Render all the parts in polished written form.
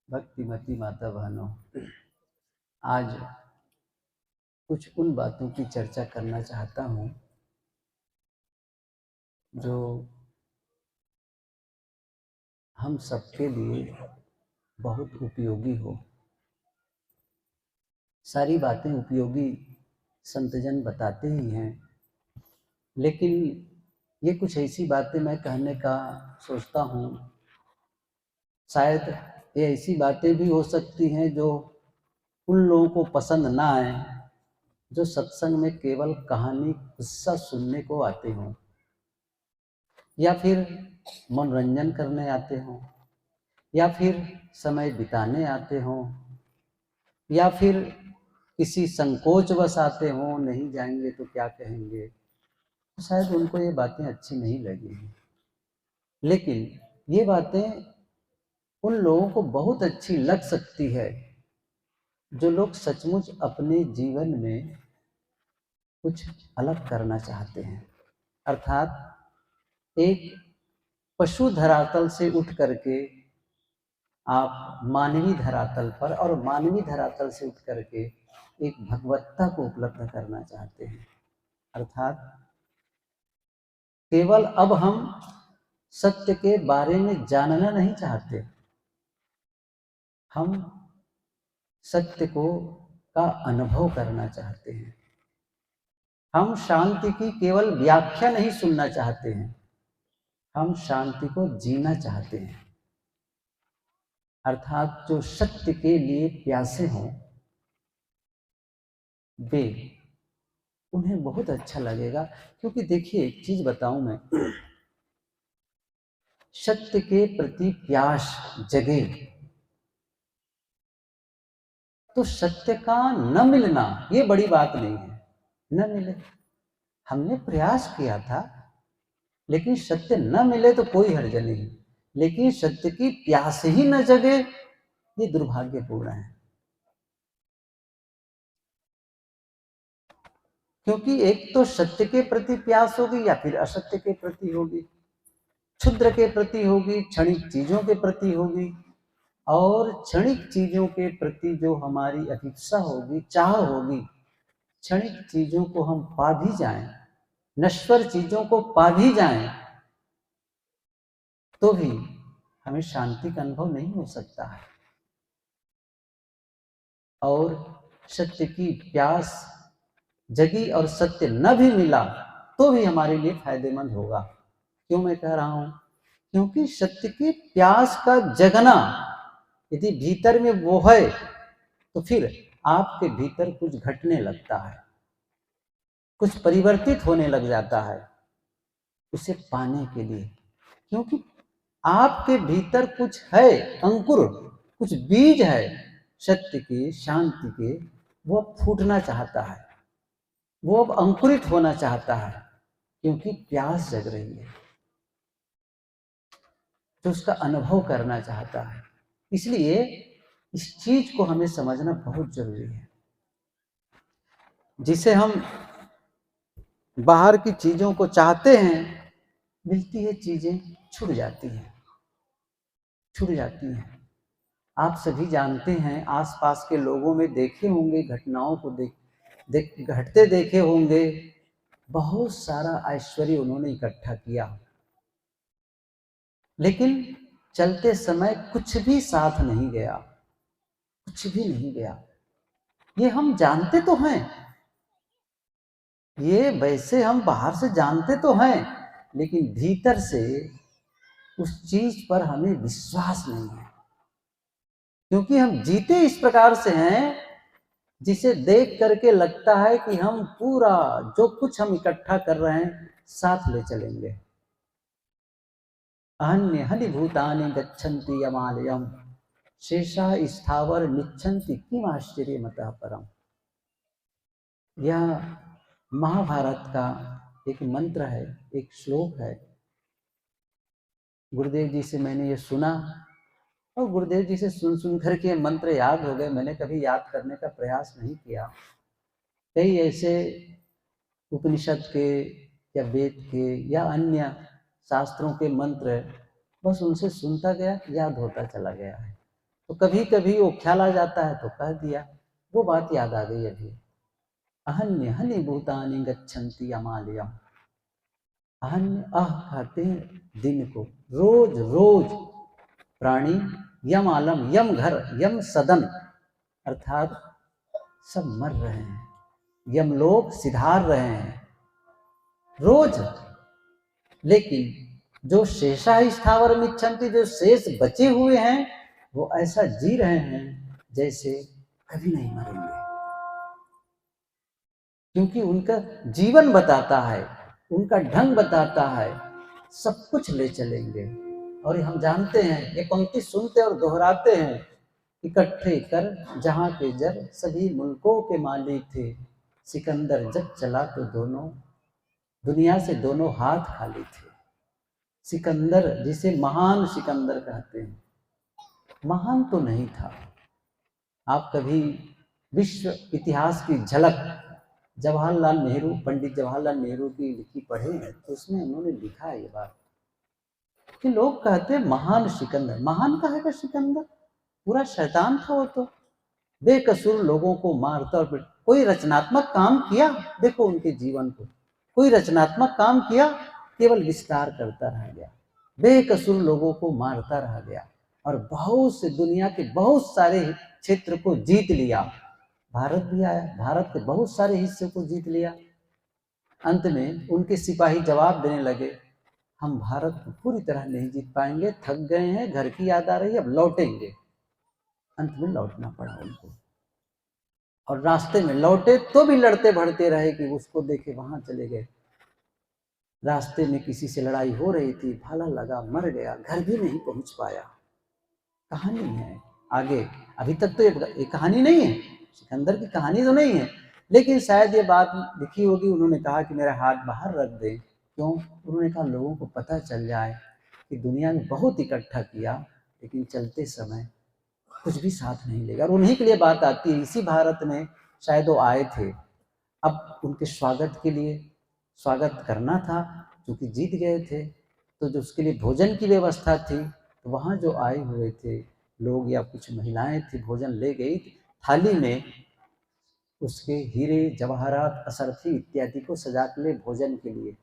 भक्तिमती माता बहनों, आज कुछ उन बातों की चर्चा करना चाहता हूँ जो हम सबके लिए बहुत उपयोगी हो। सारी बातें उपयोगी संतजन बताते ही हैं, लेकिन ये कुछ ऐसी बातें मैं कहने का सोचता हूँ, शायद ये ऐसी बातें भी हो सकती हैं जो उन लोगों को पसंद ना आए जो सत्संग में केवल कहानी किस्सा सुनने को आते हों, या फिर मनोरंजन करने आते हों, या फिर समय बिताने आते हों, या फिर किसी संकोचवश आते हों, नहीं जाएंगे तो क्या कहेंगे, तो शायद उनको ये बातें अच्छी नहीं लगेंगी। लेकिन ये बातें उन लोगों को बहुत अच्छी लग सकती है जो लोग सचमुच अपने जीवन में कुछ अलग करना चाहते हैं, अर्थात एक पशु धरातल से उठ करके आप मानवीय धरातल पर और मानवीय धरातल से उठ करके एक भगवत्ता को उपलब्ध करना चाहते हैं। अर्थात केवल अब हम सत्य के बारे में जानना नहीं चाहते, हम सत्य को का अनुभव करना चाहते हैं। हम शांति की केवल व्याख्या नहीं सुनना चाहते हैं, हम शांति को जीना चाहते हैं। अर्थात जो सत्य के लिए प्यासे हों, वे उन्हें बहुत अच्छा लगेगा। क्योंकि देखिए, एक चीज बताऊं मैं, सत्य के प्रति प्यास जगे तो सत्य का न मिलना ये बड़ी बात नहीं है। न मिले, हमने प्रयास किया था लेकिन सत्य न मिले तो कोई हर्ज नहीं, लेकिन सत्य की प्यास ही न जगे ये दुर्भाग्यपूर्ण है। क्योंकि एक तो सत्य के प्रति प्यास होगी या फिर असत्य के प्रति होगी, क्षुद्र के प्रति होगी, क्षणिक चीजों के प्रति होगी, और क्षणिक चीजों के प्रति जो हमारी अभिप्सा होगी, चाह होगी, क्षणिक चीजों को हम पा भी जाएं, नश्वर चीजों को पा भी जाएं, तो भी हमें शांति का अनुभव नहीं हो सकता है। और सत्य की प्यास जगी और सत्य न भी मिला तो भी हमारे लिए फायदेमंद होगा। क्यों मैं कह रहा हूं? क्योंकि सत्य की प्यास का जगना यदि भीतर में वो है तो फिर आपके भीतर कुछ घटने लगता है, कुछ परिवर्तित होने लग जाता है उसे पाने के लिए। क्योंकि आपके भीतर कुछ है, अंकुर, कुछ बीज है सत्य के, शांति के, वो फूटना चाहता है, वो अब अंकुरित होना चाहता है, क्योंकि प्यास जग रही है, तो उसका अनुभव करना चाहता है। इसलिए इस चीज को हमें समझना बहुत जरूरी है। जिसे हम बाहर की चीजों को चाहते हैं, मिलती है चीजें छूट जाती हैं, छूट जाती हैं। आप सभी जानते हैं, आसपास के लोगों में देखे होंगे, घटनाओं को घटते देखे होंगे, बहुत सारा ऐश्वर्य उन्होंने इकट्ठा किया, लेकिन चलते समय कुछ भी साथ नहीं गया, कुछ भी नहीं गया। ये हम जानते तो हैं, ये वैसे हम बाहर से जानते तो हैं, लेकिन भीतर से उस चीज पर हमें विश्वास नहीं है। क्योंकि हम जीते इस प्रकार से हैं जिसे देख करके लगता है कि हम पूरा जो कुछ हम इकट्ठा कर रहे हैं साथ ले चलेंगे। अन्य हनि भूतानि गच्छन्ति यमालयम शेषा स्थावर निच्छन्ति किम आश्चर्यमतः परम। यह महाभारत का एक मंत्र है, एक श्लोक है। गुरुदेव जी से मैंने ये सुना और गुरुदेव जी से सुन करके मंत्र याद हो गए। मैंने कभी याद करने का प्रयास नहीं किया। कई ऐसे उपनिषद के या वेद के या अन्य शास्त्रों के मंत्र बस उनसे सुनता गया, याद होता चला गया है। तो कभी कभी वो ख्याल आ जाता है तो कह दिया। वो बात याद आ गई अभी। अहन्य हनि भूतानि गच्छन्ति अमालयम। अहन्य खाते हैं दिन को, रोज रोज प्राणी यम आलम, यम घर, यम सदन, अर्थात सब मर रहे हैं, यमलोक सिधार रहे हैं रोज। लेकिन जो शेषा स्थावर मिच्छन्ति, जो शेष बचे हुए हैं, वो ऐसा जी रहे हैं जैसे कभी नहीं मरेंगे, क्योंकि उनका जीवन बताता है, उनका ढंग बताता है, सब कुछ ले चलेंगे। और हम जानते हैं, ये पंक्ति सुनते और दोहराते हैं, इकट्ठे कर जहां के जर सभी मुल्कों के मालिक थे, सिकंदर जब चला तो दोनों दुनिया से दोनों हाथ खाली थे। सिकंदर, जिसे महान सिकंदर कहते हैं, महान तो नहीं था। आप कभी विश्व इतिहास की झलक जवाहरलाल नेहरू, पंडित जवाहरलाल नेहरू की लिखी पढ़े हैं तो उसमें उन्होंने लिखा है ये बात कि लोग कहते हैं महान सिकंदर। महान कहेगा सिकंदर? पूरा शैतान था वो तो, बेकसूर लोगों को मारता। और कोई रचनात्मक काम किया? देखो उनके जीवन को, कोई रचनात्मक काम किया? केवल विस्तार करता रह गया, बेकसूर लोगों को मारता रह गया, और बहुत से दुनिया के बहुत सारे क्षेत्र को जीत लिया। भारत भी आया, भारत के बहुत सारे हिस्से को जीत लिया। अंत में उनके सिपाही जवाब देने लगे, हम भारत को पूरी तरह नहीं जीत पाएंगे, थक गए हैं, घर की याद आ रही है, अब लौटेंगे। अंत में लौटना पड़ा उनको, और रास्ते में लौटे तो भी लड़ते भड़ते रहे कि उसको देखे वहां चले गए। रास्ते में किसी से लड़ाई हो रही थी, भाला लगा, मर गया, घर भी नहीं पहुंच पाया। कहानी है आगे, अभी तक तो ये कहानी नहीं है, सिकंदर की कहानी तो नहीं है, लेकिन शायद ये बात लिखी होगी। उन्होंने कहा कि मेरा हाथ बाहर रख दे। क्यों? उन्होंने कहा लोगों को पता चल जाए कि दुनिया में बहुत इकट्ठा किया, लेकिन चलते समय कुछ भी साथ नहीं लेगा। और उन्हीं के लिए बात आती है, इसी भारत में शायद वो आए थे। अब उनके स्वागत के लिए, स्वागत करना था, क्योंकि जीत गए थे, तो जो उसके लिए भोजन की व्यवस्था थी, तो वहाँ जो आए हुए थे लोग या कुछ महिलाएं थी, भोजन ले गई थाली में, उसके हीरे जवाहरात असरफी इत्यादि को सजा के लिए भोजन के लिए।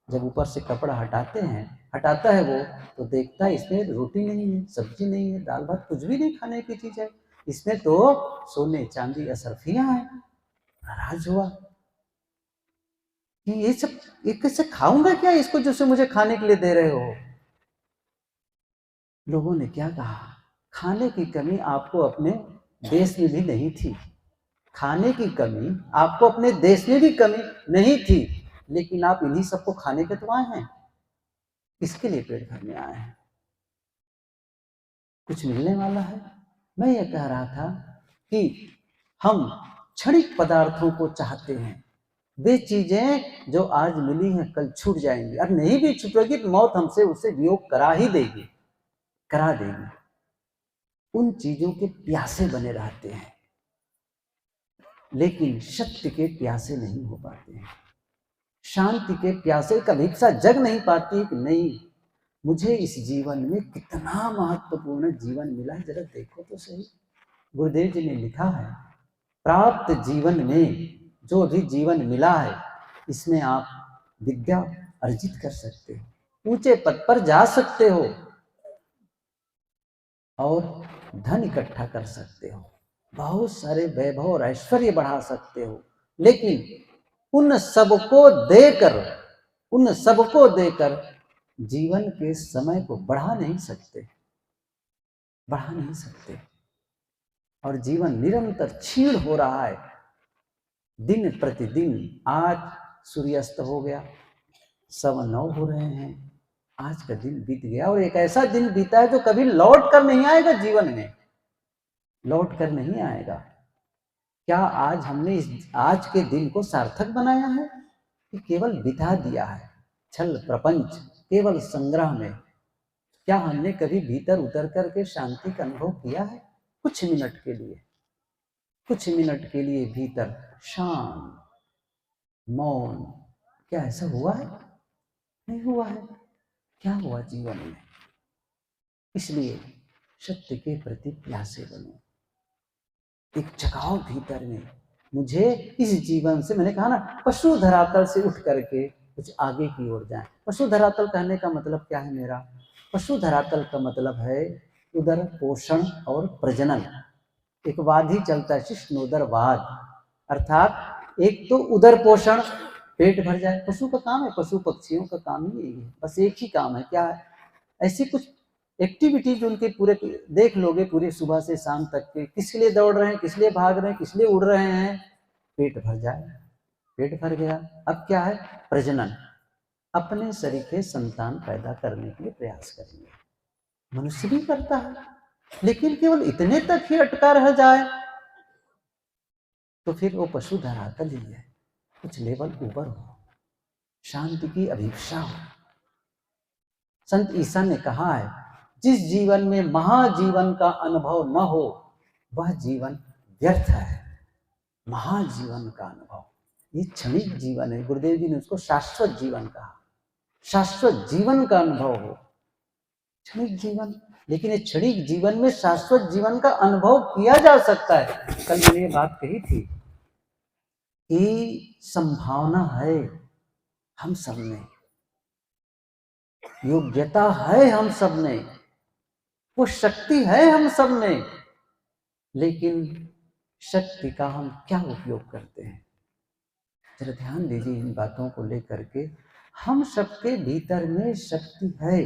जब ऊपर से कपड़ा हटाता है वो, तो देखता है इसमें रोटी नहीं है, सब्जी नहीं है, दाल भात, कुछ भी नहीं खाने की चीज है, इसमें तो सोने चांदी असरफियां हैं। नाराज हुआ कि ये सब, ये कैसे खाऊंगा क्या इसको, जैसे मुझे खाने के लिए दे रहे हो। लोगों ने क्या कहा, खाने की कमी आपको अपने देश में भी नहीं थी, खाने की कमी आपको अपने देश में भी कमी नहीं थी, लेकिन आप इन्हीं सबको खाने के तो आए हैं, इसके लिए पेट भरने आए हैं, कुछ मिलने वाला है। मैं ये कह रहा था कि हम क्षणिक पदार्थों को चाहते हैं, वे चीजें जो आज मिली हैं कल छूट जाएंगी, और नहीं भी छूटेगी तो मौत हमसे उससे वियोग करा ही देगी, करा देगी। उन चीजों के प्यासे बने रहते हैं, लेकिन सत्य के प्यासे नहीं हो पाते हैं, शांति के प्यासे का भिक्षा जग नहीं पाती कि नहीं मुझे इस जीवन में कितना महत्वपूर्ण जीवन मिला है, जरा देखो तो सही। गुरुदेव जी ने लिखा है, प्राप्त जीवन में जो भी जीवन मिला है, इसमें आप विद्या अर्जित कर सकते हो, ऊंचे पद पर जा सकते हो, और धन इकट्ठा कर सकते हो, बहुत सारे वैभव और ऐश्वर्य बढ़ा सकते हो, लेकिन उन सबको देकर जीवन के समय को बढ़ा नहीं सकते, और जीवन निरंतर क्षीण हो रहा है, दिन प्रतिदिन। आज सूर्यास्त हो गया, 9:15 हो रहे हैं, आज का दिन बीत गया, और एक ऐसा दिन बीता है जो कभी लौट कर नहीं आएगा, जीवन में लौट कर नहीं आएगा। क्या आज हमने इस आज के दिन को सार्थक बनाया है कि केवल बिता दिया है छल प्रपंच, केवल संग्रह में? क्या हमने कभी भीतर उतर करके शांति का अनुभव किया है? कुछ मिनट के लिए भीतर शांत मौन, क्या ऐसा हुआ है? नहीं हुआ है। क्या हुआ जीवन में? इसलिए सत्य के प्रति प्यासे बनो। एक जगाओ भीतर में, मुझे इस जीवन से, मैंने कहा ना, पशु धरातल से उठ करके कुछ आगे की ओर जाए। पशु धरातल कहने का मतलब क्या है मेरा? पशु धरातल का मतलब है उदर पोषण और प्रजनन। एक वाद ही चलता है, शिष्णोदरवाद, अर्थात एक तो उदर पोषण, पेट भर जाए, पशु का काम है, पशु पक्षियों का काम ही यही है, बस एक ही काम है। क्या है? ऐसी कुछ एक्टिविटीज उनके पूरे देख लोगे, पूरे सुबह से शाम तक के, किस लिए दौड़ रहे हैं, किस लिए भाग रहे हैं, किस लिए उड़ रहे हैं? पेट भर जाए, पेट भर गया। अब क्या है? प्रजनन, अपने शरीर के संतान पैदा करने के लिए प्रयास करेंगे। मनुष्य भी करता है, लेकिन केवल इतने तक ही अटका रह जाए तो फिर वो पशु धरातल ही है। कुछ लेवल ऊपर हो, शांति की अभिप्सा हो। संत ईसा ने कहा है, जिस जीवन में महाजीवन का अनुभव न हो वह जीवन व्यर्थ है। महाजीवन का अनुभव, ये क्षणिक जीवन है। गुरुदेव जी ने उसको शाश्वत जीवन कहा। शाश्वत जीवन का अनुभव हो, क्षणिक जीवन, लेकिन ये क्षणिक जीवन में शाश्वत जीवन का अनुभव किया जा सकता है। कल मैंने ये बात कही थी कि संभावना है हम सब में, योग्यता है हम सब में, वो शक्ति है हम सब में, लेकिन शक्ति का हम क्या उपयोग करते हैं? जरा ध्यान दीजिए इन बातों को लेकर के। हम सबके भीतर में शक्ति है।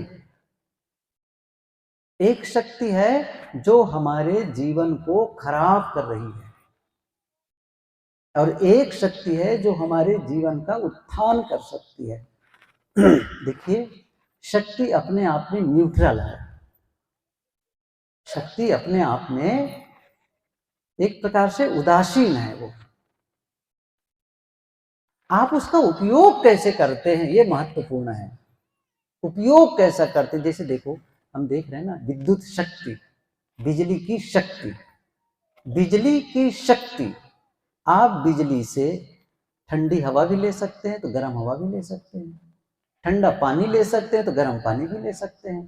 एक शक्ति है जो हमारे जीवन को खराब कर रही है, और एक शक्ति है जो हमारे जीवन का उत्थान कर सकती है। देखिए, शक्ति अपने आप में न्यूट्रल है। शक्ति अपने आप में एक प्रकार से उदासीन है। वो आप उसका उपयोग कैसे करते हैं, ये महत्वपूर्ण है। उपयोग कैसा करते हैं? जैसे देखो, हम देख रहे हैं ना, विद्युत शक्ति, बिजली की शक्ति, बिजली की शक्ति। आप बिजली से ठंडी हवा भी ले सकते हैं तो गर्म हवा भी ले सकते हैं, ठंडा पानी ले सकते हैं तो गर्म पानी भी ले सकते हैं,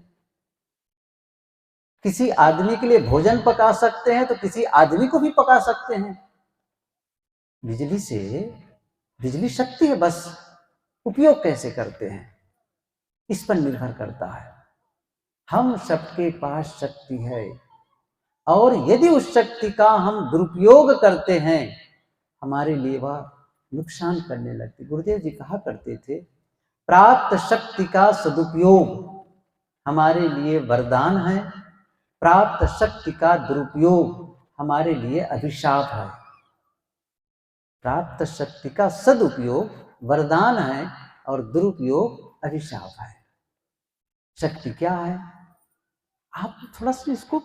किसी आदमी के लिए भोजन पका सकते हैं तो किसी आदमी को भी पका सकते हैं। बिजली से, बिजली शक्ति है, बस उपयोग कैसे करते हैं इस पर निर्भर करता है। हम सबके पास शक्ति है, और यदि उस शक्ति का हम दुरुपयोग करते हैं, हमारे लिए वह नुकसान करने लगती। गुरुदेव जी कहा करते थे, प्राप्त शक्ति का सदुपयोग हमारे लिए वरदान है, प्राप्त शक्ति का दुरुपयोग हमारे लिए अभिशाप है। प्राप्त शक्ति का सदुपयोग वरदान है और दुरुपयोग अभिशाप है। शक्ति क्या है? आप थोड़ा सा इसको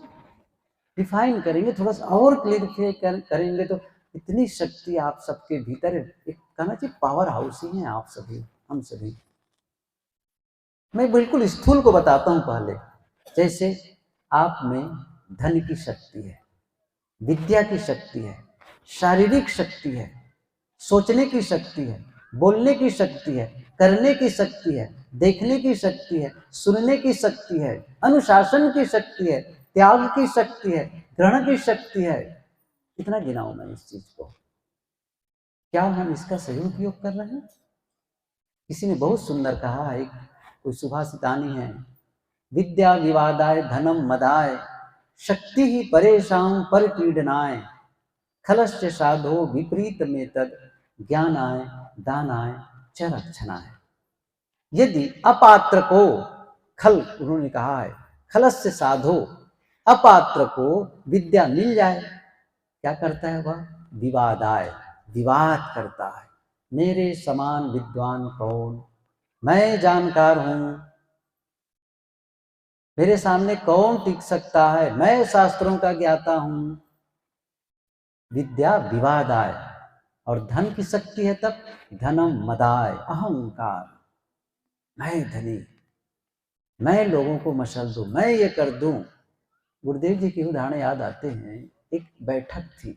डिफाइन करेंगे, थोड़ा सा और क्लियर करेंगे तो इतनी शक्ति आप सबके भीतर, एक कहना चाहिए पावर हाउस ही है आप सभी, हम सभी। मैं बिल्कुल स्थूल को बताता हूं पहले। जैसे आप में धन की शक्ति है, विद्या की शक्ति है, शारीरिक शक्ति है, सोचने की शक्ति है, बोलने की शक्ति है, करने की शक्ति है, देखने की शक्ति है, सुनने की शक्ति है, अनुशासन की शक्ति है, त्याग की शक्ति है, ग्रहण की शक्ति है। कितना गिनाऊं मैं इस चीज को? क्या हम इसका सही उपयोग कर रहे हैं? किसी ने बहुत सुंदर कहा है, कोई सुभाषितानी है, विद्या विवादाय धनम मदाय, शक्ति ही परेशान पर पीड़नाय, खलश्च साधो विपरीत में तद, ज्ञानाय दानाय च रक्षणाय। यदि अपात्र को, खल उन्होंने कहा है, खलस्य साधो, अपात्र को विद्या मिल जाए, क्या करता है वह? विवादाय, विवाद करता है। मेरे समान विद्वान कौन, मैं जानकार हूं, मेरे सामने कौन टिक सकता है, मैं शास्त्रों का ज्ञाता हूं। विद्या विवादाय, और धन की शक्ति है तब धनम मदाय, अहंकार, मैं धनी, मैं लोगों को मशल दूं, मैं ये कर दूं। गुरुदेव जी के उदाहरण याद आते हैं। एक बैठक थी,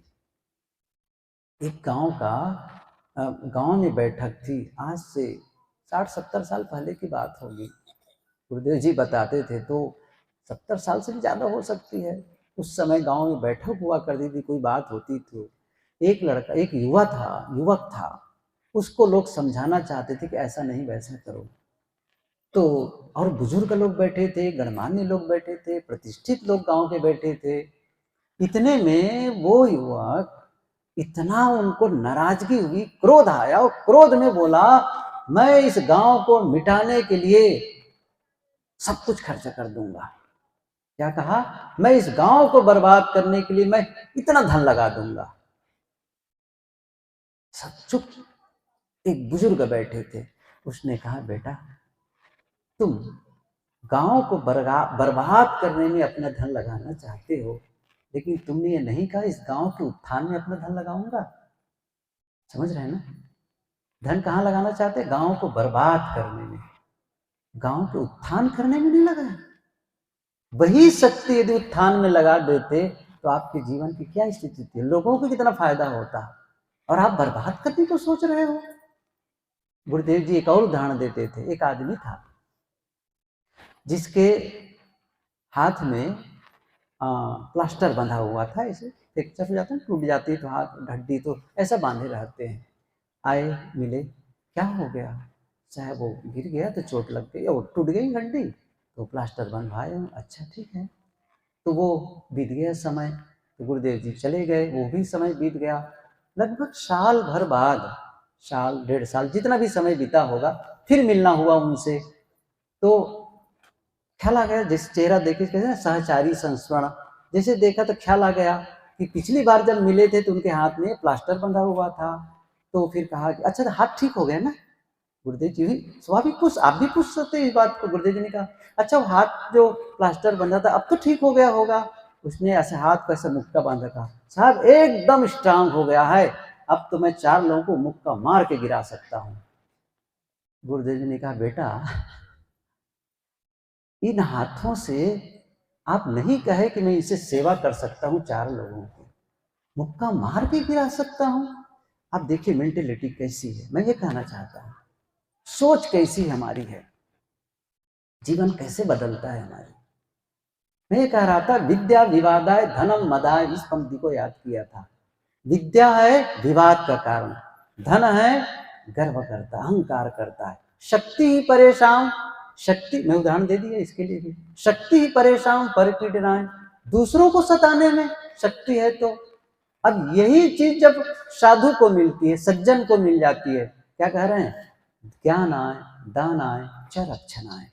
एक गांव में बैठक थी, आज से 60-70 साल पहले की बात होगी। गुरुदेव जी बताते थे, तो 70 साल से भी ज़्यादा हो सकती है। उस समय गांव में बैठक हुआ करती थी, कोई बात होती थी, एक लड़का, एक युवक था, उसको लोग समझाना चाहते थे कि ऐसा नहीं वैसा करो। तो और बुजुर्ग लोग बैठे थे, गणमान्य लोग बैठे थे, प्रतिष्ठित लोग गांव के बैठे थे। इतने में वो युवक, इतना उनको नाराजगी हुई, क्रोध आया और क्रोध में बोला, मैं इस गांव को मिटाने के लिए सब कुछ खर्चा कर दूंगा। क्या कहा? मैं इस गांव को बर्बाद करने के लिए मैं इतना धन लगा दूंगा। सब चुप। एक बुजुर्ग बैठे थे, उसने कहा, बेटा तुम गांव को बर्बाद करने में अपना धन लगाना चाहते हो, लेकिन तुमने ये नहीं कहा इस गांव के उत्थान में अपना धन लगाऊंगा। समझ रहे हैं ना? धन कहाँ लगाना चाहते? गांव को बर्बाद करने में, गांव के उत्थान करने में नहीं लगाए। वही शक्ति यदि उत्थान में लगा देते तो आपके जीवन की क्या स्थिति थी, लोगों को कितना फायदा होता, और आप बर्बाद करने को सोच रहे हो। गुरुदेव जी एक और उदाहरण देते थे। एक आदमी था जिसके हाथ में प्लास्टर बंधा हुआ था, ऐसे फ्रैक्चर हो जाता है, टूट जाती है तो हाथ हड्डी, तो ऐसा बांधे रहते हैं। आए, मिले, क्या हो गया? साहब वो गिर गया तो चोट लग गई और टूट गई हड्डी, तो प्लास्टर बंधवाए। अच्छा ठीक है। तो वो बीत गया समय, तो गुरुदेव जी चले गए, वो भी समय बीत गया। लगभग साल भर बाद, साल 1.5 साल, जितना भी समय बीता होगा, फिर मिलना हुआ उनसे। तो ख्याल आ गया, जैसे चेहरा देखे कहते हैं सहचारी संस्मरण, जैसे देखा तो ख्याल आ गया कि पिछली बार जब मिले थे तो उनके हाथ में प्लास्टर बंधा हुआ था। तो फिर कहा कि अच्छा, तो हाथ ठीक हो गया ना? गुरुदेव जी भी स्वाभाविक पूछ, आप भी पूछ सकते इस बात को। गुरुदेव जी ने कहा, अच्छा वो हाथ जो प्लास्टर बंधा था अब तो ठीक हो गया होगा? उसने ऐसे हाथ को ऐसे मुक्का बांधा, कहा, साहब एकदम स्ट्रांग हो गया है, अब तो मैं 4 लोगों को मुक्का मार के गिरा सकता हूँ। गुरुदेव जी ने कहा, बेटा इन हाथों से आप नहीं कहे कि मैं इसे सेवा कर सकता हूँ 4 लोगों की, मुक्का मार के गिरा सकता हूँ। आप देखिए मेंटेलिटी कैसी है, मैं ये कहना चाहता हूँ, सोच कैसी हमारी है, जीवन कैसे बदलता है हमारी। मैं ये कह रहा था, विद्या विवादाय धनम मदाय, इस पंक्ति को याद किया था। विद्या है विवाद का कारण, धन है गर्व करता, अहंकार करता है। शक्ति ही परेशान, शक्ति, मैं उदाहरण दे दिया इसके लिए भी, शक्ति ही परेशान पर पीड़नाएं, दूसरों को सताने में शक्ति है। तो अब यही चीज जब साधु को मिलती है, सज्जन को मिल जाती है, क्या कह रहे हैं? ज्ञान आए, दान आए, च रक्षण आए।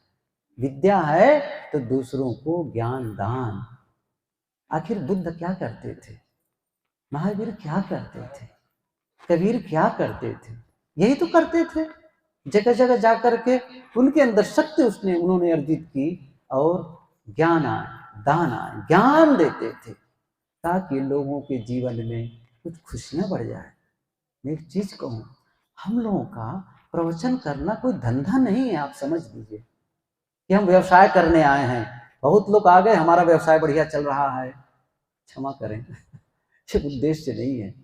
विद्या है तो दूसरों को ज्ञान दान। आखिर बुद्ध क्या करते थे, महावीर क्या करते थे, कबीर क्या करते थे? यही तो करते थे। जगह जगह जा करके उनके अंदर शक्ति उन्होंने अर्जित की, और ज्ञान आए, दान आए, ज्ञान देते थे ताकि लोगों के जीवन में कुछ खुशियां बढ़ जाए। मैं एक चीज कहूँ, हम लोगों का प्रवचन करना कोई धंधा नहीं है, आप समझ लीजिए कि हम व्यवसाय करने आए हैं। बहुत लोग आ गए, हमारा व्यवसाय बढ़िया चल रहा है, क्षमा करें, ये उद्देश्य नहीं है।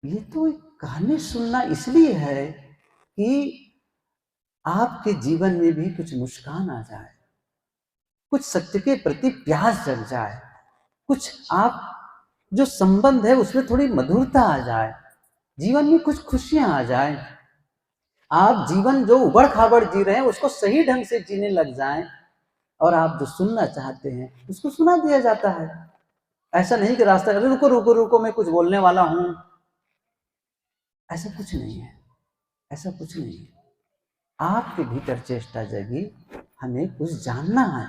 ये तो एक कहानी सुनना इसलिए है कि आपके जीवन में भी कुछ मुस्कान आ जाए, कुछ सत्य के प्रति प्यास जग जाए, कुछ आप जो संबंध है उसमें थोड़ी मधुरता आ जाए, जीवन में कुछ खुशियां आ जाए। आप जीवन जो उबड़ खाबड़ जी रहे हैं उसको सही ढंग से जीने लग जाएं, और आप जो सुनना चाहते हैं उसको सुना दिया जाता है। ऐसा नहीं कि रास्ता, रुको रुको रुको मैं कुछ बोलने वाला हूं, ऐसा कुछ नहीं है, ऐसा कुछ नहीं है। आपके भीतर चेष्टा जगी, हमें कुछ जानना है,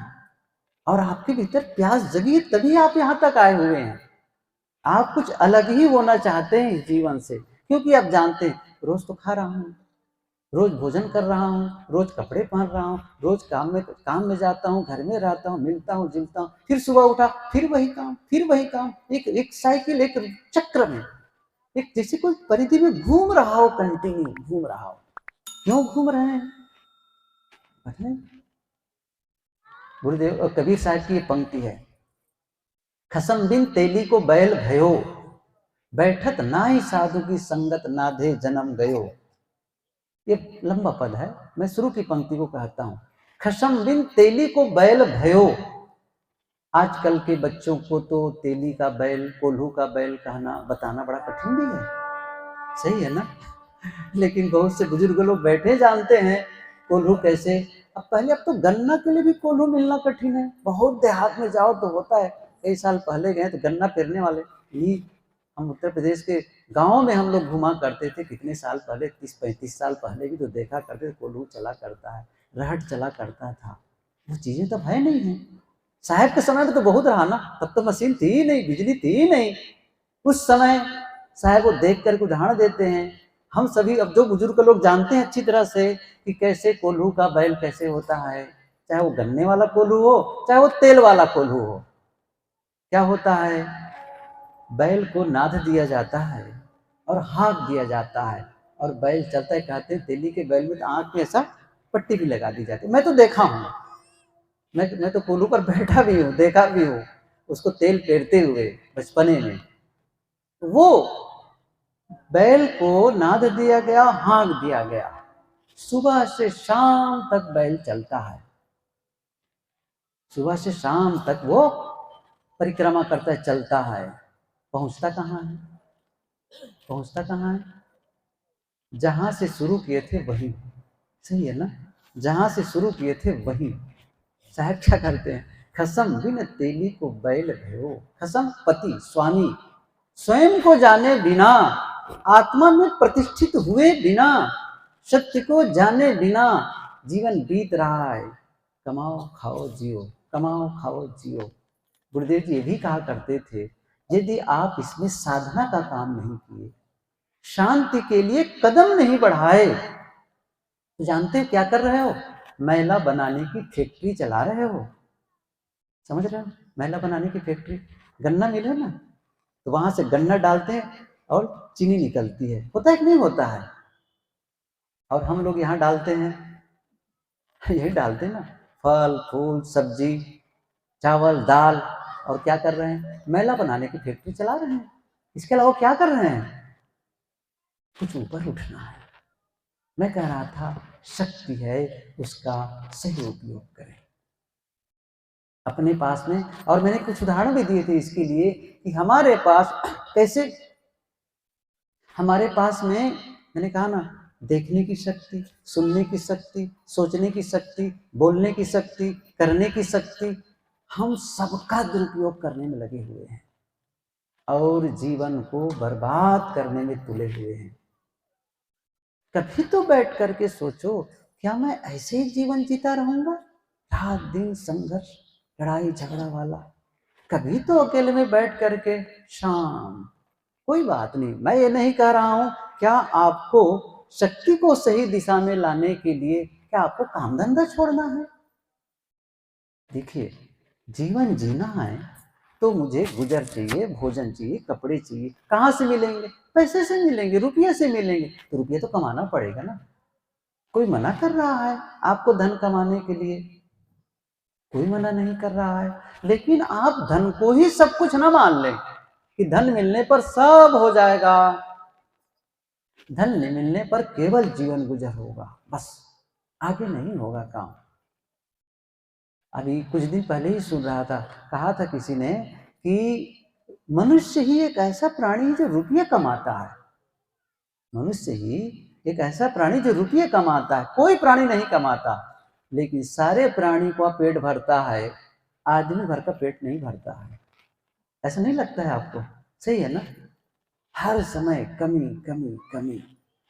और आपके भीतर प्यास जगी, तभी आप यहाँ तक आए हुए हैं। आप कुछ अलग ही होना चाहते हैं इस जीवन से, क्योंकि आप जानते हैं रोज तो खा रहा हूँ, रोज भोजन कर रहा हूँ, रोज कपड़े पहन रहा हूँ, रोज काम में जाता हूँ, घर में रहता हूँ, मिलता हूँ, जुलता हूँ, फिर सुबह उठा फिर वही काम, फिर वही काम, एक साइकिल, एक चक्र में, एक जैसे कोई परिधि में घूम रहा हो, कंटिन्यू घूम रहा हो। क्यों घूम रहे हैं? गुरुदेव और कबीर साहब की ये पंक्ति है, खसम बिन तेली को बैल भयो, बैठत ना ही साधु की संगत नाधे जन्म गयो। ये लंबा पद है, मैं शुरू की पंक्ति को कहता हूं। खसम बिन तेली को बैल भयो। आजकल के बच्चों को तो तेली का बैल, कोल्हू का बैल कहना बताना बड़ा कठिन भी है, सही है ना। लेकिन बहुत से बुजुर्ग लोग बैठे जानते हैं कोल्हू कैसे। अब पहले, अब तो गन्ना के लिए भी कोल्हू मिलना कठिन है। बहुत देहात में जाओ तो होता है। कई साल पहले गए तो गन्ना पेरने वाले नहीं, हम उत्तर प्रदेश के गाँव में हम लोग घुमा करते थे कितने साल पहले, 30-35 साल पहले भी तो देखा करते थे कोल्हू चला करता है, रहट चला करता था। वो चीज़ें तो है नहीं है। साहब के समय में तो बहुत रहा ना, तब तो मशीन थी ही नहीं, बिजली थी ही नहीं उस समय। साहब वो देख करके उदाहरण देते हैं। हम सभी अब जो बुजुर्ग लोग जानते हैं अच्छी तरह से कि कैसे कोल्हू का बैल कैसे होता है, चाहे वो गन्ने वाला कोल्हू हो चाहे वो तेल वाला कोल्हू हो। क्या होता है, बैल को नाद दिया जाता है और हाँक दिया जाता है और बैल चलता है। कहते हैं तेली के बैल में तो आँख में ऐसा पट्टी भी लगा दी जाती है। मैं तो देखा हूँ, मैं तो कोल्हू पर बैठा भी हूँ, देखा भी हूँ उसको तेल पेरते हुए बचपने में। वो बैल को नाद दिया गया, हाँक दिया गया, सुबह से शाम तक बैल चलता है। सुबह से शाम तक वो परिक्रमा करता है, चलता है। पहुंचता कहाँ है, पहुंचता कहाँ है, जहां से शुरू किए थे वही, सही है ना। जहां से शुरू किए थे वही। साहब क्या करते हैं, खसम बिन तेली को बैल भयो। खसम पति स्वामी स्वयं को जाने बिना, आत्मा में प्रतिष्ठित हुए बिना, सत्य को जाने बिना जीवन बीत रहा है। कमाओ खाओ जियो, कमाओ खाओ जियो। गुरुदेव जी ये भी कहा करते थे, यदि आप इसमें साधना का काम नहीं किए, शांति के लिए कदम नहीं बढ़ाए, तो जानते हो क्या कर रहे हो, मैला बनाने की फैक्ट्री चला रहे हो। समझ रहे हो, मैला बनाने की फैक्ट्री। गन्ना मिल है ना, तो वहां से गन्ना डालते हैं और चीनी निकलती है, होता है कि नहीं होता है। और हम लोग यहाँ डालते हैं, यही डालते हैं ना, फल फूल सब्जी चावल दाल, और क्या कर रहे हैं, मैला बनाने की फैक्ट्री चला रहे हैं। इसके अलावा क्या कर रहे हैं, कुछ ऊपर उठना है। मैं कह रहा था शक्ति है, उसका सही उपयोग करें अपने पास में। और मैंने कुछ उदाहरण भी दिए थे इसके लिए कि हमारे पास कैसे, हमारे पास में मैंने कहा ना, देखने की शक्ति, सुनने की शक्ति, सोचने की शक्ति, बोलने की शक्ति, करने की शक्ति, हम सबका दुरुपयोग करने में लगे हुए हैं और जीवन को बर्बाद करने में तुले हुए हैं। कभी तो बैठ करके सोचो, क्या मैं ऐसे ही जीवन जीता रहूंगा, रात दिन संघर्ष लड़ाई झगड़ा वाला। कभी तो अकेले में बैठ करके शाम, कोई बात नहीं, मैं ये नहीं कह रहा हूं, क्या आपको शक्ति को सही दिशा में लाने के लिए क्या आपको काम धंधा छोड़ना है। देखिए, जीवन जीना है तो मुझे गुजर चाहिए, भोजन चाहिए, कपड़े चाहिए। कहाँ से मिलेंगे, पैसे से मिलेंगे, रुपये से मिलेंगे, तो रुपये तो कमाना पड़ेगा ना। कोई मना कर रहा है आपको धन कमाने के लिए, कोई मना नहीं कर रहा है। लेकिन आप धन को ही सब कुछ ना मान लें कि धन मिलने पर सब हो जाएगा। धन नहीं मिलने पर केवल जीवन गुजर होगा, बस आगे नहीं होगा काम। अभी कुछ दिन पहले ही सुन रहा था, कहा था किसी ने कि मनुष्य ही एक ऐसा प्राणी जो रुपये कमाता है। मनुष्य ही एक ऐसा प्राणी जो रुपये कमाता है, कोई प्राणी नहीं कमाता। लेकिन सारे प्राणी का पेट भरता है, आदमी भर का पेट नहीं भरता है। ऐसा नहीं लगता है आपको, सही है ना। हर समय कमी कमी कमी,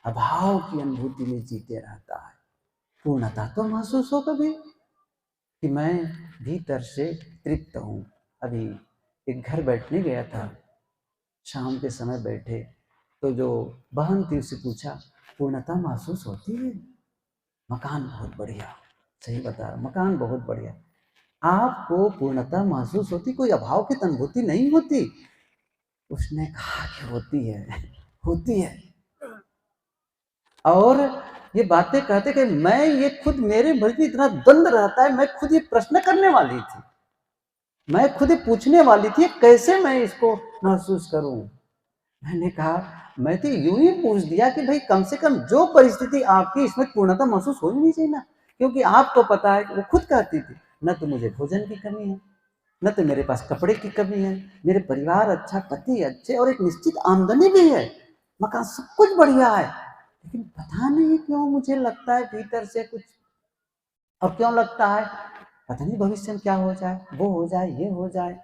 अभाव की अनुभूति में जीते रहता है। पूर्णता तो महसूस हो कभी कि मैं भीतर से तृप्त हूँ। अभी एक घर बैठने गया था, शाम के समय बैठे तो जो बहन थी उससे पूछा, पूर्णता महसूस होती है। मकान बहुत बढ़िया, सही बता रहा, मकान बहुत बढ़िया। आपको पूर्णता महसूस होती, कोई अभाव की अनुभूति नहीं होती। उसने कहा कि होती है, होती है। और ये बातें कहते कि मैं ये खुद, मेरे भीतर इतना द्वंद रहता है, मैं खुद ये प्रश्न करने वाली थी, मैं खुद ये पूछने वाली थी, कैसे मैं इसको महसूस करूं। मैंने कहा, मैं तो यूं ही पूछ दिया कि भाई कम से कम जो परिस्थिति आपकी, इसमें पूर्णता महसूस हो ही नहीं चाहिए ना। क्योंकि आपको पता है कि वो खुद कहती थी, न तो मुझे भोजन की कमी है, न तो मेरे पास कपड़े की कमी है, मेरे परिवार अच्छा, पति अच्छे और एक निश्चित आमदनी भी है, मकान सब कुछ बढ़िया है, लेकिन पता नहीं क्यों मुझे लगता है भीतर से कुछ। और क्यों लगता है? पता नहीं भविष्य में क्या हो जाए, वो हो जाए, ये हो जाए।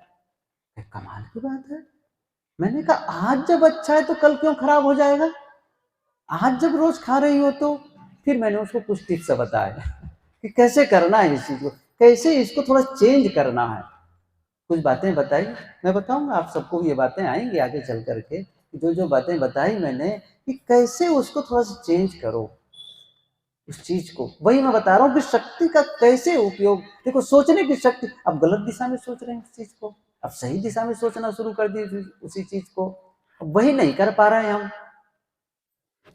कमाल की बात है। मैंने कहा आज जब अच्छा है तो कल क्यों खराब हो जाएगा? आज जब रोज खा रही हो तो। फिर मैंने उसको कुछ टिप्स बताए कि कैसे करना है इस चीज को, कैसे इसको थोड़ा चेंज करना है। कुछ बातें बताई, मैं बताऊंगा आप सबको, ये बातें आएंगी आगे चल करके। जो जो बातें बताई मैंने कि कैसे उसको थोड़ा सा चेंज करो उस चीज को। वही मैं बता रहा हूँ कि शक्ति का कैसे उपयोग। देखो सोचने की शक्ति, अब गलत दिशा में सोच रहे हैं उस चीज को, अब सही दिशा में सोचना शुरू कर दी उसी चीज को, अब वही नहीं कर पा रहे हैं हम।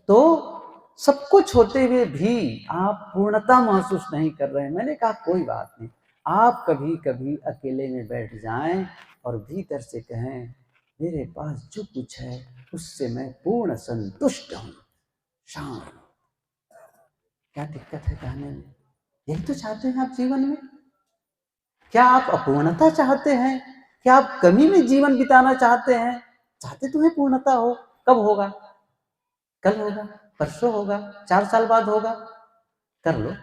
तो सब कुछ होते हुए भी आप पूर्णता महसूस नहीं कर रहे हैं। मैंने कहा कोई बात नहीं, आप कभी कभी अकेले में बैठ जाएं और भीतर से कहें मेरे पास जो कुछ है उससे मैं पूर्ण संतुष्ट हूं, शांत। क्या दिक्कत है कहने में? यही तो चाहते हैं आप जीवन में। क्या आप अपूर्णता चाहते हैं? क्या आप कमी में जीवन बिताना चाहते हैं? चाहते तो है पूर्णता हो। कब होगा? कल होगा, परसों होगा, 4 साल बाद होगा। कर लो।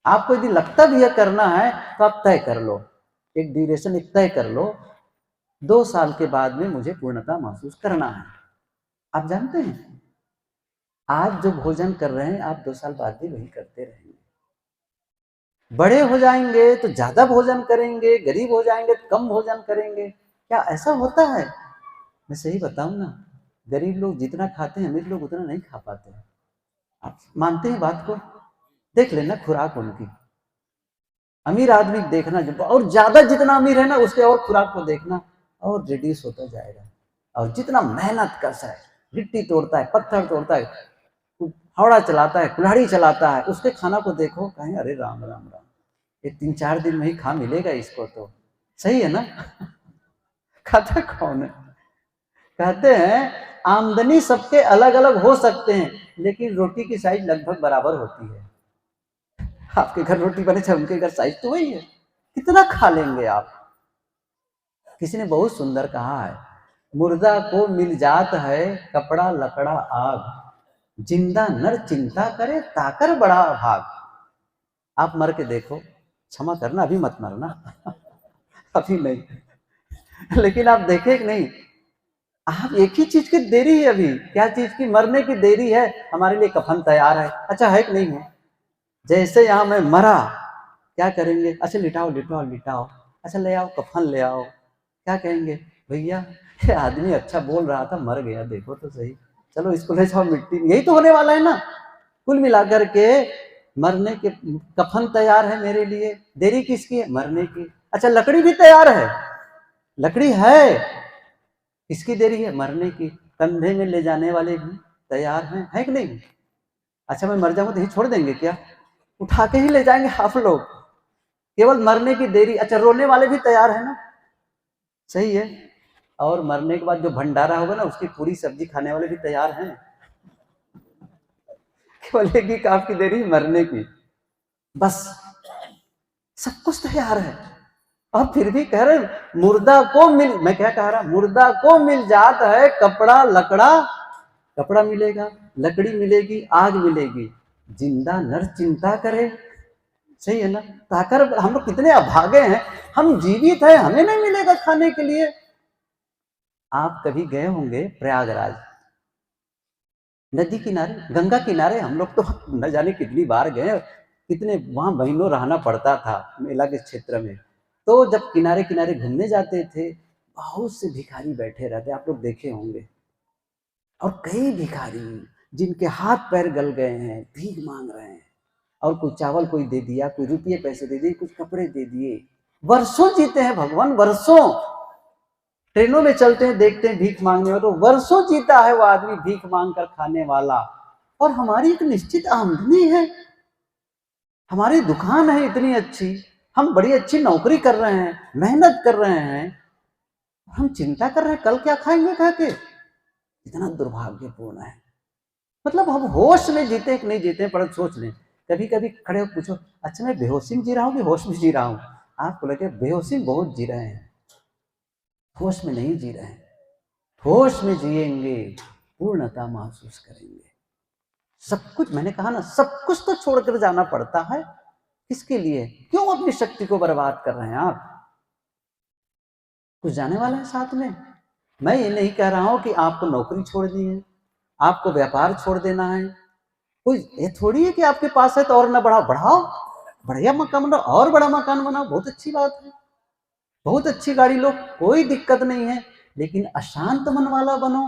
आपको यदि लगता भी है करना है तो आप तय कर लो, एक ड्यूरेशन एक तय कर लो, 2 साल के बाद में मुझे पूर्णता महसूस करना है। आप जानते हैं आज जो भोजन कर रहे हैं आप 2 साल बाद भी वही करते रहेंगे। बड़े हो जाएंगे तो ज्यादा भोजन करेंगे, गरीब हो जाएंगे तो कम भोजन करेंगे। क्या ऐसा होता है? मैं सही बताऊं ना, गरीब लोग जितना खाते हैं अमीर लोग उतना नहीं खा पाते हैं। आप मानते हैं बात को? देख लेना खुराक उनकी। अमीर आदमी देखना, जब और ज्यादा जितना अमीर है ना उसके और खुराक को देखना, और रिड्यूस होता जाएगा। और जितना मेहनत करता है, गिट्टी तोड़ता है, पत्थर तोड़ता है, फावड़ा चलाता है, कुल्हाड़ी चलाता है, उसके खाना को देखो, कहें अरे राम राम राम, ये 3-4 दिन में ही खा मिलेगा इसको तो। सही है ना? खाता कौन है? कहते हैं आमदनी सबके अलग अलग हो सकते हैं, लेकिन रोटी की साइज लगभग बराबर होती है। आपके घर रोटी बने चाहे उनके घर साइज तो वही है। कितना खा लेंगे आप? किसी ने बहुत सुंदर कहा है, मुर्दा को मिल जात है कपड़ा लकड़ा आग, जिंदा नर चिंता करे ताकर बड़ा भाग। आप मर के देखो, क्षमा करना अभी मत मरना अभी नहीं, लेकिन आप देखे कि नहीं, आप एक ही चीज की देरी है अभी। क्या चीज की? मरने की देरी है। हमारे लिए कफन तैयार है, अच्छा है कि नहीं है? जैसे यहां मैं मरा, क्या करेंगे? अच्छा लिटाओ लिटाओ लिटाओ, अच्छा ले आओ कफन ले आओ। क्या कहेंगे? भैया ये आदमी अच्छा बोल रहा था, मर गया, देखो तो सही, चलो इसको ले जाओ मिट्टी में। यही तो होने वाला है ना। कुल मिलाकर के मरने के कफन तैयार है मेरे लिए, देरी किसकी है? मरने की। अच्छा लकड़ी भी तैयार है, लकड़ी है, किसकी देरी है? मरने की। कंधे में ले जाने वाले भी तैयार हैं, है कि नहीं? अच्छा मैं मर जाऊंगा तो यही छोड़ देंगे क्या? उठा के ही ले जाएंगे आप लोग, केवल मरने की देरी। अच्छा रोने वाले भी तैयार है ना? सही है। और मरने के बाद जो भंडारा होगा ना उसकी पूरी सब्जी खाने वाले भी तैयार हैं। केवल एक ही काम की देरी, मरने की, बस। सब कुछ तैयार है, और फिर भी कह रहे मुर्दा को मिल, मैं क्या कह रहा, मुर्दा को मिल जाता है कपड़ा लकड़ा, कपड़ा मिलेगा, लकड़ी मिलेगी, आग मिलेगी, जिंदा नर चिंता करे। सही है ना? ताकर हम लोग कितने अभागे हैं, हम जीवित हैं, हमें नहीं मिलेगा खाने के लिए। आप कभी गए होंगे प्रयागराज, नदी किनारे, गंगा किनारे, हम लोग तो न जाने कितनी बार गए, कितने वहां महीनों रहना पड़ता था मेला के क्षेत्र में। तो जब किनारे किनारे घूमने जाते थे, बहुत से भिखारी बैठे रहते, आप लोग देखे होंगे। और कई भिखारी जिनके हाथ पैर गल गए हैं, भीख मांग रहे हैं, और कोई चावल कोई दे दिया, कोई रुपये पैसे दे दिए, कुछ कपड़े दे दिए। वर्षों जीते हैं भगवान, वर्षों। ट्रेनों में चलते हैं, देखते हैं भीख मांगने, तो वर्षों जीता है वो आदमी भीख मांग कर खाने वाला। और हमारी एक निश्चित आमदनी है, हमारी दुकान है इतनी अच्छी, हम बड़ी अच्छी नौकरी कर रहे हैं, मेहनत कर रहे हैं, हम चिंता कर रहे हैं कल क्या खाएंगे खा के। इतना दुर्भाग्यपूर्ण है। मतलब हम होश में जीते कि नहीं जीते, पर सोच लें, कभी कभी खड़े हो पूछो, अच्छा मैं बेहोशी में जी रहा हूँ कि होश में जी रहा हूँ? आपको लगे बेहोशी में बहुत जी रहे हैं, होश में नहीं जी रहे हैं। होश में जिएंगे, पूर्णता महसूस करेंगे। सब कुछ, मैंने कहा ना, सब कुछ तो छोड़कर जाना पड़ता है। किसके लिए? क्यों अपनी शक्ति को बर्बाद कर रहे हैं आप? कुछ जाने वाला है साथ में? मैं ये नहीं कह रहा हूं कि आपको नौकरी छोड़नी है, आपको व्यापार छोड़ देना है। कोई ये थोड़ी है कि आपके पास है तो और ना बढ़ाओ, बढ़ाओ, बढ़िया मकान बनाओ, और बड़ा मकान बनाओ, बहुत अच्छी बात है, बहुत अच्छी गाड़ी लो, कोई दिक्कत नहीं है। लेकिन अशांत मन वाला बनो।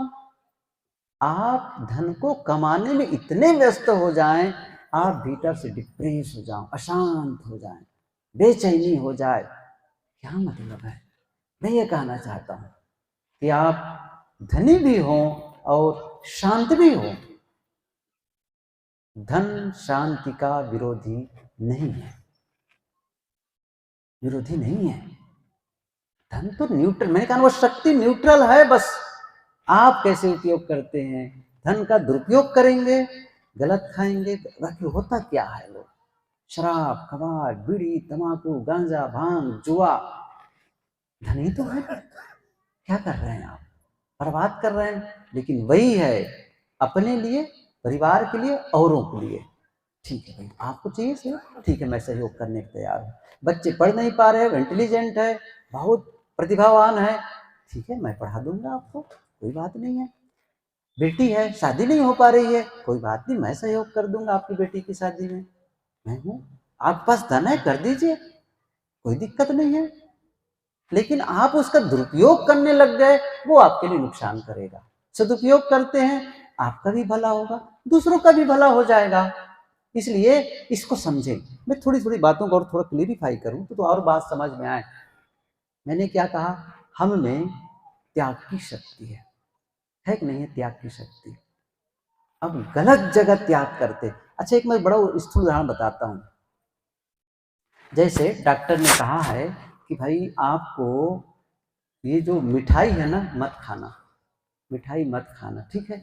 आप धन को कमाने में इतने व्यस्त हो जाएं, आप भीतर से डिप्रेस हो जाओ, अशांत हो जाएं, बेचैनी हो जाए। क्या मतलब है? मैं ये कहना चाहता हूं कि आप धनी भी हो और शांत भी हो। धन शांति का विरोधी नहीं है, विरोधी नहीं है। धन तो न्यूट्रल, मैंने कहा वो शक्ति न्यूट्रल है, बस आप कैसे उपयोग करते हैं। धन का दुरुपयोग करेंगे, गलत खाएंगे, बाकी होता क्या है? लोग शराब, कबाड़, बीड़ी, तंबाकू, गांजा, भांग, जुआ, धन ही तो है। क्या कर रहे हैं आप? बर्बाद कर रहे हैं। लेकिन वही है, अपने लिए, परिवार के लिए, औरों के लिए। ठीक है भाई, आपको चाहिए सही, ठीक है, मैं सहयोग करने को तैयार हूँ। बच्चे पढ़ नहीं पा रहे हैं, इंटेलिजेंट है, बहुत प्रतिभावान है, ठीक है, मैं पढ़ा दूंगा आपको, कोई बात नहीं है। बेटी है, शादी नहीं हो पा रही है, कोई बात नहीं, मैं सहयोग कर दूंगा आपकी बेटी की शादी में, मैं हूँ। आपके पास धन है, कर दीजिए, कोई दिक्कत नहीं है। लेकिन आप उसका दुरुपयोग करने लग गए, वो आपके लिए नुकसान करेगा। सदुपयोग करते हैं, आपका भी भला होगा, दूसरों का भी भला हो जाएगा। इसलिए इसको समझें। मैं थोड़ी थोड़ी बातों को और थोड़ा क्लियरिफाई करूं तो और बात समझ में आए। मैंने क्या कहा? हम में त्याग की शक्ति है कि नहीं है? त्याग की शक्ति। अब गलत जगह त्याग करते। अच्छा, एक मैं बड़ा स्थूल उदाहरण बताता हूं। जैसे डॉक्टर ने कहा है कि भाई आपको ये जो मिठाई है ना, मत खाना, मिठाई मत खाना, ठीक है?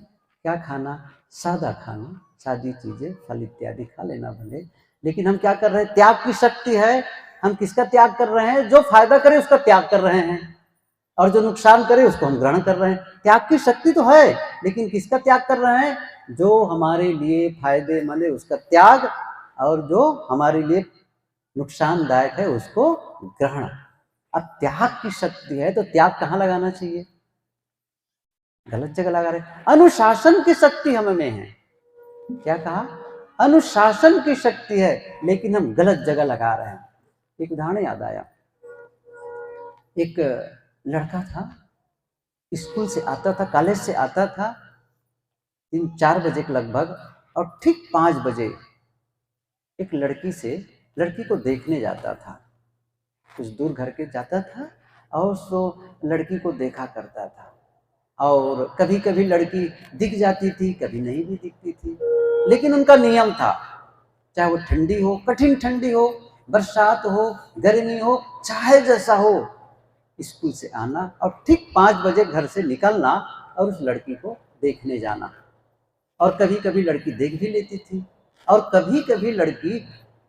क्या खाना? सादा खाना, सादी चीजें, फल इत्यादि खा लेना भले। लेकिन हम क्या कर रहे हैं? त्याग की शक्ति है, हम किसका त्याग कर रहे हैं? जो फायदा करे उसका त्याग कर रहे हैं, और जो नुकसान करे उसको हम ग्रहण कर रहे हैं। त्याग की शक्ति तो है, लेकिन किसका त्याग कर रहे हैं? जो हमारे लिए फायदेमंद है उसका त्याग, और जो हमारे लिए नुकसानदायक है उसको ग्रहण। अब त्याग की शक्ति है तो त्याग कहाँ लगाना चाहिए? गलत जगह लगा रहे। अनुशासन की शक्ति हम में है। क्या कहा? अनुशासन की शक्ति है, लेकिन हम गलत जगह लगा रहे हैं। एक उदाहरण याद आया। एक लड़का था, स्कूल से आता था, कॉलेज से आता था 3-4 बजे के लगभग, और ठीक 5 बजे एक लड़की को देखने जाता था। कुछ दूर घर के जाता था और सो लड़की को देखा करता था। और कभी कभी लड़की दिख जाती थी, कभी नहीं भी दिखती थी। लेकिन उनका नियम था, चाहे वो ठंडी हो, कठिन ठंडी हो, बरसात हो, गर्मी हो, चाहे जैसा हो, स्कूल से आना और ठीक 5 बजे घर से निकलना और उस लड़की को देखने जाना। और कभी कभी लड़की देख भी लेती थी, और कभी कभी लड़की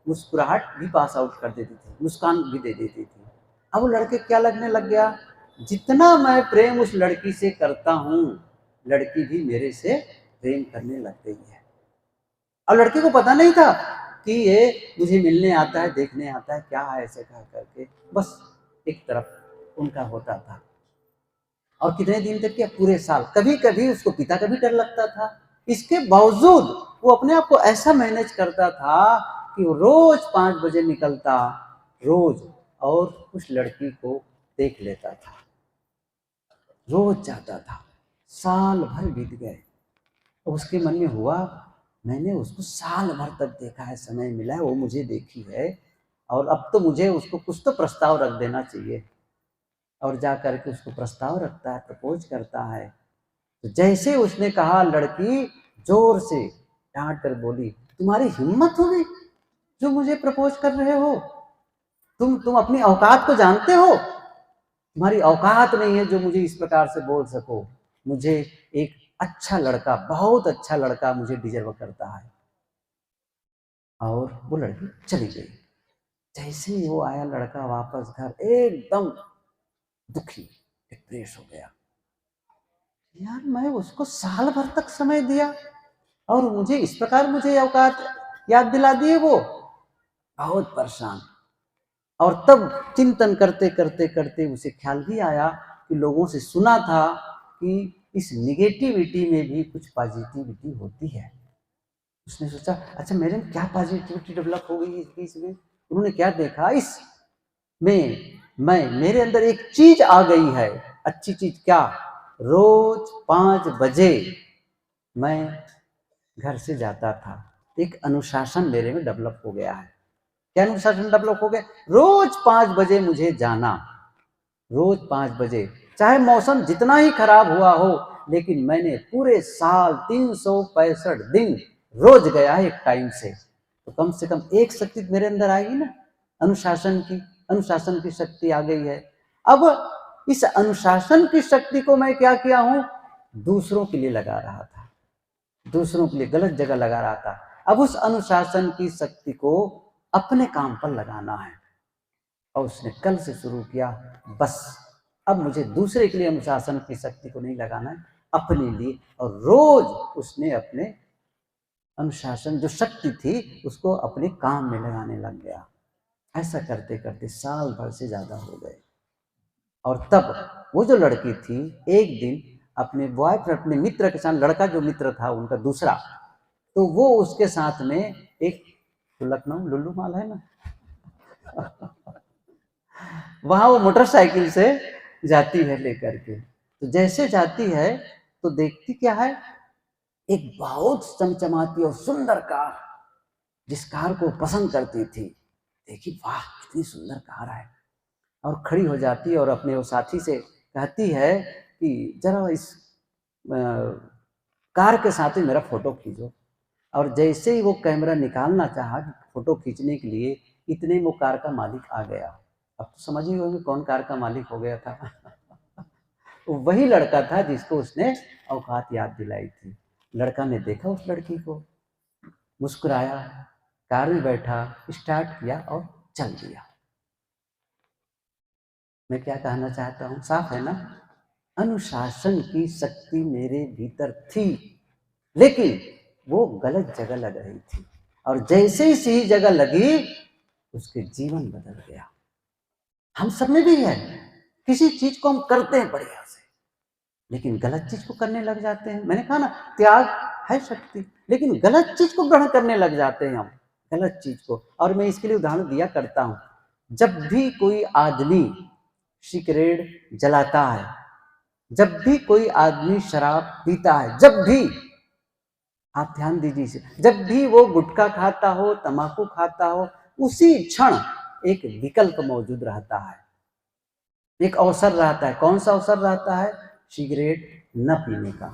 मुस्कुराहट भी पास आउट कर देती थी, मुस्कान भी दे देती थी। अब वो लड़के क्या लगने लग गया, जितना मैं प्रेम उस लड़की से करता हूँ, लड़की भी मेरे से प्रेम करने लग गई है। और लड़के को पता नहीं था कि ये मुझे मिलने आता है, देखने आता है, क्या है, ऐसे कह करके बस एक तरफ उनका होता था। और कितने दिन तक? क्या पूरे साल। कभी कभी उसको पिता का भी डर लगता था। इसके बावजूद वो अपने आप को ऐसा मैनेज करता था कि वो रोज 5 बजे निकलता, रोज, और उस लड़की को देख लेता था, रोज जाता था। साल भर बीत गए। उसके मन में हुआ, मैंने उसको साल भर तक देखा है, समय मिला है, वो मुझे देखी है, और अब तो मुझे उसको कुछ तो प्रस्ताव रख देना चाहिए। और जा करके उसको प्रस्ताव रखता है, प्रपोज करता है। तो जैसे उसने कहा, लड़की जोर से डांट कर बोली, तुम्हारी हिम्मत हो गई जो मुझे प्रपोज कर रहे हो? तुम अपनी औकात को जानते हो? तुम्हारी औकात नहीं है जो मुझे इस प्रकार से बोल सको। मुझे एक अच्छा लड़का, बहुत अच्छा लड़का मुझे डिजर्व करता है। और वो लड़की चली गई। जैसे ही वो आया लड़का वापस घर, एकदम दुखी, डिप्रेस हो गया। यार मैं उसको साल भर तक समय दिया और मुझे इस प्रकार मुझे औकात याद दिला दिए वो। बहुत परेशान। और तब चिंतन करते करते करते उसे ख्याल भी आया कि लोगों से सुना था कि इस निगेटिविटी में भी कुछ पॉजिटिविटी होती है। उसने सोचा अच्छा मेरे में क्या पॉजिटिविटी डेवलप हो गई इस बीच में। उन्होंने क्या देखा, इस में मैं मेरे अंदर एक चीज आ गई है, अच्छी चीज। क्या? रोज 5 बजे मैं घर से जाता था। एक अनुशासन मेरे में डेवलप हो गया है। क्या अनुशासन डेवलप हो गया? रोज 5 बजे मुझे जाना, रोज 5 बजे, चाहे मौसम जितना ही खराब हुआ हो, लेकिन मैंने पूरे साल 365 दिन रोज गया है एक टाइम से। तो कम से कम एक शक्ति मेरे अंदर आएगी ना, अनुशासन की शक्ति आ गई है। अब इस अनुशासन की शक्ति को मैं क्या किया हूं, दूसरों के लिए लगा रहा था, दूसरों के लिए गलत जगह लगा रहा था। अब उस अनुशासन की शक्ति को अपने काम पर लगाना है। और उसने कल से शुरू किया, बस अब मुझे दूसरे के लिए अनुशासन की शक्ति को नहीं लगाना है, अपने लिए। और रोज उसने अपने अनुशासन जो शक्ति थी उसको अपने काम में लगाने लग गया। ऐसा करते करते साल भर से ज्यादा हो गए। और तब वो जो लड़की थी एक दिन अपने बॉयफ्रेंड, अपने मित्र के साथ, लड़का जो मित्र था उनका दूसरा, तो वो उसके साथ में एक, तो लखनऊ लुल्लू माल है ना वहां वो मोटरसाइकिल से जाती है लेकर के। तो जैसे जाती है तो देखती क्या है, एक बहुत चमचमाती और सुंदर कार, जिस कार को पसंद करती थी। देखी वाह कितनी सुंदर कार है, और खड़ी हो जाती है और अपने वो साथी से कहती है कि जरा इस कार के साथ ही मेरा फोटो खींचो। और जैसे ही वो कैमरा निकालना चाहा फोटो खींचने के लिए, इतने वो कार का मालिक आ गया। अब तो समझ ही होंगे कौन कार का मालिक हो गया था वही लड़का था जिसको उसने औकात याद दिलाई थी। लड़का ने देखा उस लड़की को, मुस्कुराया, कार में बैठा, स्टार्ट किया और चल दिया। मैं क्या कहना चाहता हूं, साफ है ना? अनुशासन की शक्ति मेरे भीतर थी, लेकिन वो गलत जगह लग रही थी। और जैसे ही सही जगह लगी उसके जीवन बदल गया। हम सब में भी है, किसी चीज को हम करते हैं बढ़िया से, लेकिन गलत चीज को करने लग जाते हैं। मैंने कहा ना, त्याग है शक्ति, लेकिन गलत चीज को ग्रहण करने लग जाते हैं हम, गलत चीज को। और मैं इसके लिए उदाहरण दिया करता हूं, जब भी कोई आदमी सिगरेट जलाता है, जब भी कोई आदमी शराब पीता है, जब भी, आप ध्यान दीजिए, जब भी वो गुटखा खाता हो, तंबाकू खाता हो, उसी क्षण एक विकल्प मौजूद रहता है, एक अवसर रहता है। कौन सा अवसर रहता है? सिगरेट न पीने का।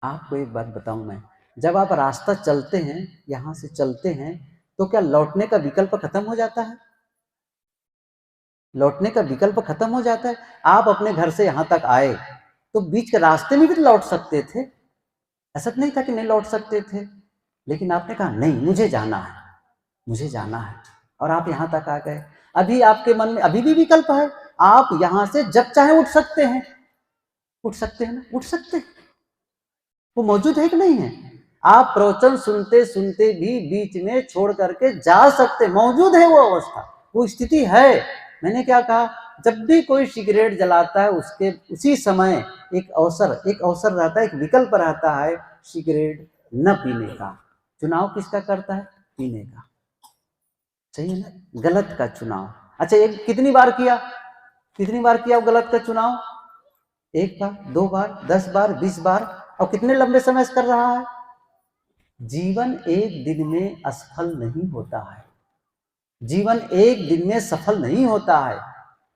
आपको एक बात बताऊं मैं, जब आप रास्ता चलते हैं, यहां से चलते हैं, तो क्या लौटने का विकल्प खत्म हो जाता है? लौटने का विकल्प खत्म हो जाता है। आप अपने घर से यहां तक आए तो बीच के रास्ते में भी तो लौट सकते थे, ऐसा नहीं था कि नहीं लौट सकते थे, लेकिन आपने कहा नहीं मुझे जाना है, मुझे जाना है, और आप यहां तक आ गए। अभी आपके मन में अभी भी विकल्प है, आप यहां से जब चाहे उठ सकते हैं, उठ सकते हैं ना, उठ सकते हैं, वो मौजूद है कि नहीं है? आप प्रवचन सुनते सुनते भी बीच में छोड़ करके जा सकते, मौजूद है वो अवस्था, वो स्थिति है। मैंने क्या कहा, जब भी कोई सिगरेट जलाता है उसके उसी समय एक अवसर रहता है, एक विकल्प रहता है, सिगरेट न पीने का। चुनाव किसका करता है? पीने का। सही है ना? गलत का चुनाव। अच्छा, एक कितनी बार किया, कितनी बार किया वो गलत का चुनाव? 1 बार, 2 बार, 10 बार, 20 बार, और कितने लंबे समय से कर रहा है? जीवन एक दिन में असफल नहीं होता है, जीवन एक दिन में सफल नहीं होता है,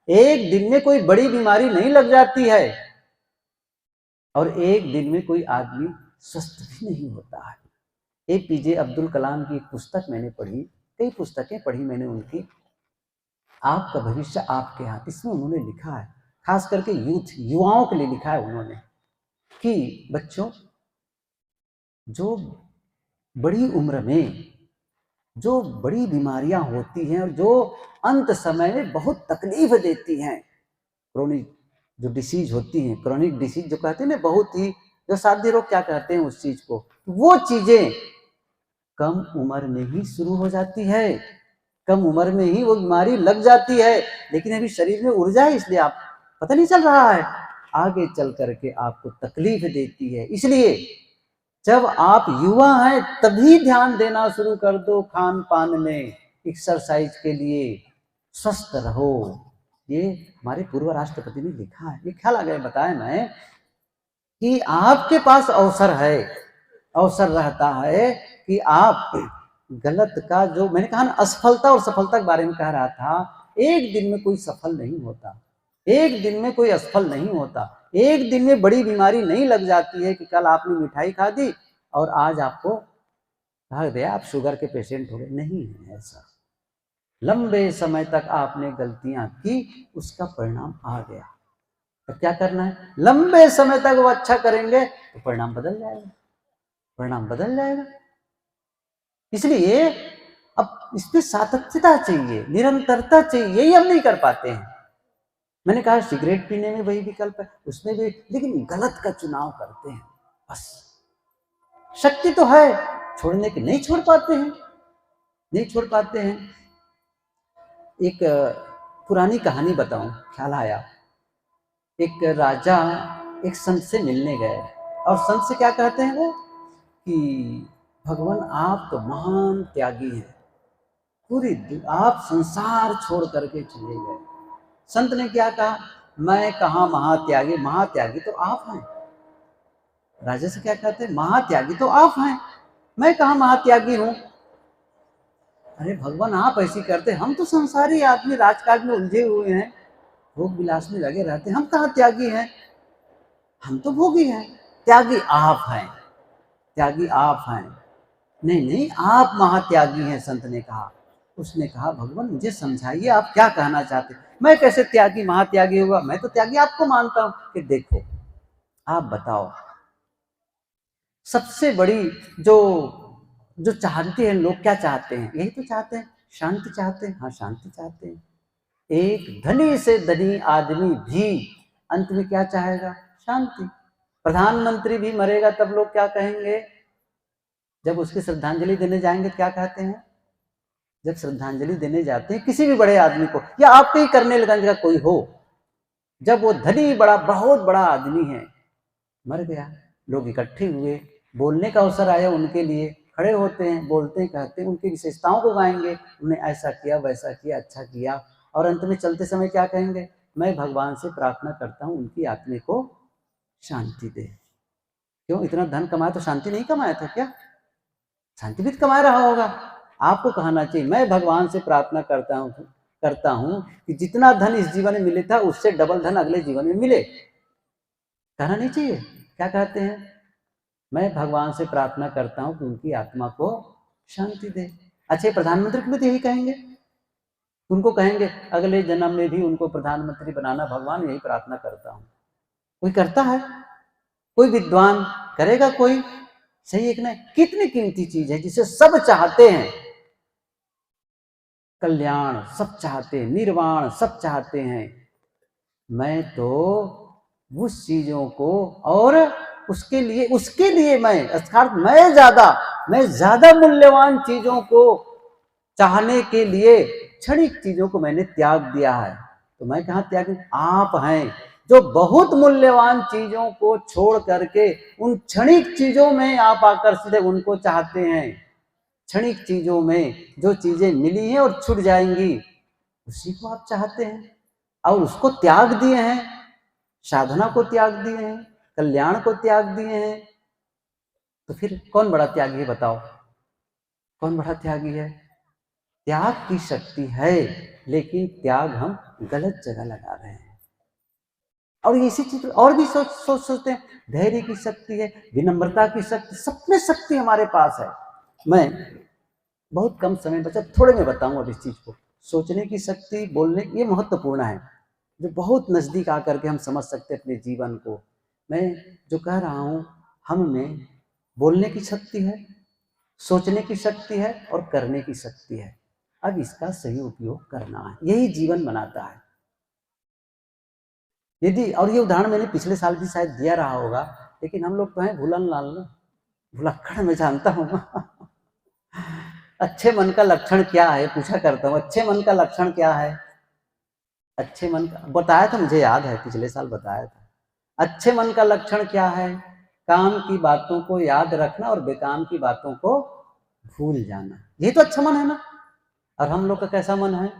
एक दिन में कोई बड़ी बीमारी नहीं लग जाती है, और एक दिन में कोई आदमी स्वस्थ भी नहीं होता है। एपीजे अब्दुल कलाम की एक पुस्तक मैंने पढ़ी, कई पुस्तकें पढ़ी मैंने उनकी, आपका भविष्य आपके हाथ। इसमें उन्होंने लिखा है, खास करके युवाओं के लिए लिखा है उन्होंने, कि बच्चों, जो बड़ी उम्र में जो बड़ी बीमारियां होती हैं और जो अंत समय में बहुत तकलीफ देती हैं, क्रोनिक जो डिसीज होती हैं, क्रोनिक डिसीज जो कहते हैं ना, बहुत ही जो साध्य रोग क्या कहते हैं उस चीज को, वो चीजें कम उम्र में ही शुरू हो जाती है, कम उम्र में ही वो बीमारी लग जाती है। लेकिन अभी शरीर में ऊर्जा है, इसलिए आप पता नहीं चल रहा है, आगे चल करके आपको तकलीफ देती है। इसलिए जब आप युवा हैं तभी ध्यान देना शुरू कर दो खान पान में, एक्सरसाइज के लिए, स्वस्थ रहो। ये हमारे पूर्व राष्ट्रपति ने लिखा है, ये ख्याल आ गया बताया मैं कि आपके पास अवसर है, अवसर रहता है कि आप गलत का, जो मैंने कहा ना असफलता और सफलता के बारे में कह रहा था, एक दिन में कोई सफल नहीं होता, एक दिन में कोई असफल नहीं होता, एक दिन में बड़ी बीमारी नहीं लग जाती है कि कल आपने मिठाई खा दी और आज आपको कहा गया आप शुगर के पेशेंट हो गए। नहीं है ऐसा, लंबे समय तक आपने गलतियां की, उसका परिणाम आ गया, तो क्या करना है, लंबे समय तक वो अच्छा करेंगे तो परिणाम बदल जाएगा, परिणाम बदल जाएगा। इसलिए अब इसमें सातत्यता चाहिए, निरंतरता चाहिए, यही हम नहीं कर पाते हैं। मैंने कहा सिगरेट पीने में वही विकल्प है, उसमें भी, लेकिन गलत का चुनाव करते हैं बस। शक्ति तो है छोड़ने की, नहीं छोड़ पाते हैं, नहीं छोड़ पाते हैं। एक पुरानी कहानी बताऊं, ख्याल आया। एक राजा एक संत से मिलने गए और संत से क्या कहते हैं वो कि भगवान आप तो महान त्यागी हैं, पूरी आप संसार छोड़ करके चले गए। संत ने क्या कहा, मैं कहाँ महात्यागी, महात्यागी तो आप हैं। राजा से क्या कहते हैं, महात्यागी तो आप हैं, मैं कहाँ महात्यागी हूं। अरे भगवान आप ऐसी करते, हम तो संसारी आदमी राजकाज में उलझे हुए हैं, भोग विलास में लगे रहते, हम कहाँ त्यागी हैं, हम तो भोगी हैं। त्यागी आप हैं, त्यागी आप हैं। नहीं नहीं आप महात्यागी हैं, संत ने कहा। उसने कहा भगवान मुझे समझाइए आप क्या कहना चाहते, मैं कैसे त्यागी महात्यागी होगा, मैं तो त्यागी आपको मानता हूं। कि देखो आप बताओ, सबसे बड़ी जो जो चाहते हैं लोग, क्या चाहते हैं, यही तो चाहते हैं, शांति चाहते हैं। हाँ शांति चाहते हैं। एक धनी से धनी आदमी भी अंत में क्या चाहेगा, शांति। प्रधानमंत्री भी मरेगा तब लोग क्या कहेंगे, जब उसकी श्रद्धांजलि देने जाएंगे क्या कहते हैं, जब श्रद्धांजलि देने जाते हैं किसी भी बड़े आदमी को, या आपके ही करनेलगंज का कोई हो, जब वो धनी बड़ा बहुत बड़ा आदमी है मर गया, लोग इकट्ठे हुए, बोलने का अवसर आया उनके लिए, खड़े होते हैं, बोलते हैं, कहते हैं, उनकी विशेषताओं को गाएंगे, उन्हें ऐसा किया वैसा किया अच्छा किया, और अंत में चलते समय क्या कहेंगे, मैं भगवान से प्रार्थना करता हूँ उनकी आत्मा को शांति दे। क्यों, इतना धन कमाया तो शांति नहीं कमाया था क्या, शांति भी कमा रहा होगा। आपको कहना चाहिए मैं भगवान से प्रार्थना करता हूं कि जितना धन इस जीवन में मिले था उससे डबल धन अगले जीवन में मिले। कहना नहीं चाहिए, क्या कहते हैं, मैं भगवान से प्रार्थना करता हूं कि उनकी आत्मा को शांति दे। अच्छे प्रधानमंत्री को भी तो यही कहेंगे, उनको कहेंगे अगले जन्म में भी उनको प्रधानमंत्री बनाना भगवान, यही प्रार्थना करता हूं। कोई करता है, कोई विद्वान करेगा, कोई सही एक नहीं, कितनी कीमती चीज है जिसे सब चाहते हैं, कल्याण सब चाहते हैं, निर्वाण सब चाहते हैं। मैं तो उस चीजों को, और उसके लिए मैं ज्यादा मूल्यवान चीजों को चाहने के लिए क्षणिक चीजों को मैंने त्याग दिया है। तो मैं कहाँ त्याग, आप हैं जो बहुत मूल्यवान चीजों को छोड़ करके उन क्षणिक चीजों में आप आकर्षित है, उनको चाहते हैं। क्षणिक चीजों में जो चीजें मिली हैं और छूट जाएंगी उसी को आप चाहते हैं, और उसको त्याग दिए हैं, साधना को त्याग दिए हैं, कल्याण को त्याग दिए हैं। तो फिर कौन बड़ा त्यागी है बताओ, कौन बड़ा त्यागी है। त्याग की शक्ति है, लेकिन त्याग हम गलत जगह लगा रहे हैं। और इसी चीज और भी सोचते हैं, धैर्य की शक्ति है, विनम्रता की शक्ति, सब में शक्ति हमारे पास है। मैं बहुत कम समय बचा, थोड़े में बताऊंगा अब इस चीज को। सोचने की शक्ति, बोलने, ये महत्वपूर्ण है, जो बहुत नजदीक आकर के हम समझ सकते हैं अपने जीवन को। मैं जो कह रहा हूं, हम में बोलने की शक्ति है, सोचने की शक्ति है और करने की शक्ति है। अब इसका सही उपयोग करना है, यही जीवन बनाता है। यदि, और ये उदाहरण मैंने पिछले साल भी शायद दिया रहा होगा, लेकिन हम लोग तो हैं भूलन लाल ना, भुलक्कड़ मैं जानता हूँ। अच्छे मन का लक्षण क्या है, पूछा करता हूँ, अच्छे मन का लक्षण क्या है? अच्छे मन का बताया था, मुझे याद है पिछले साल बताया था। अच्छे मन का लक्षण क्या है? काम की बातों को याद रखना और बेकाम की बातों को भूल जाना, ये तो अच्छा मन है ना। और हम लोग का कैसा मन है?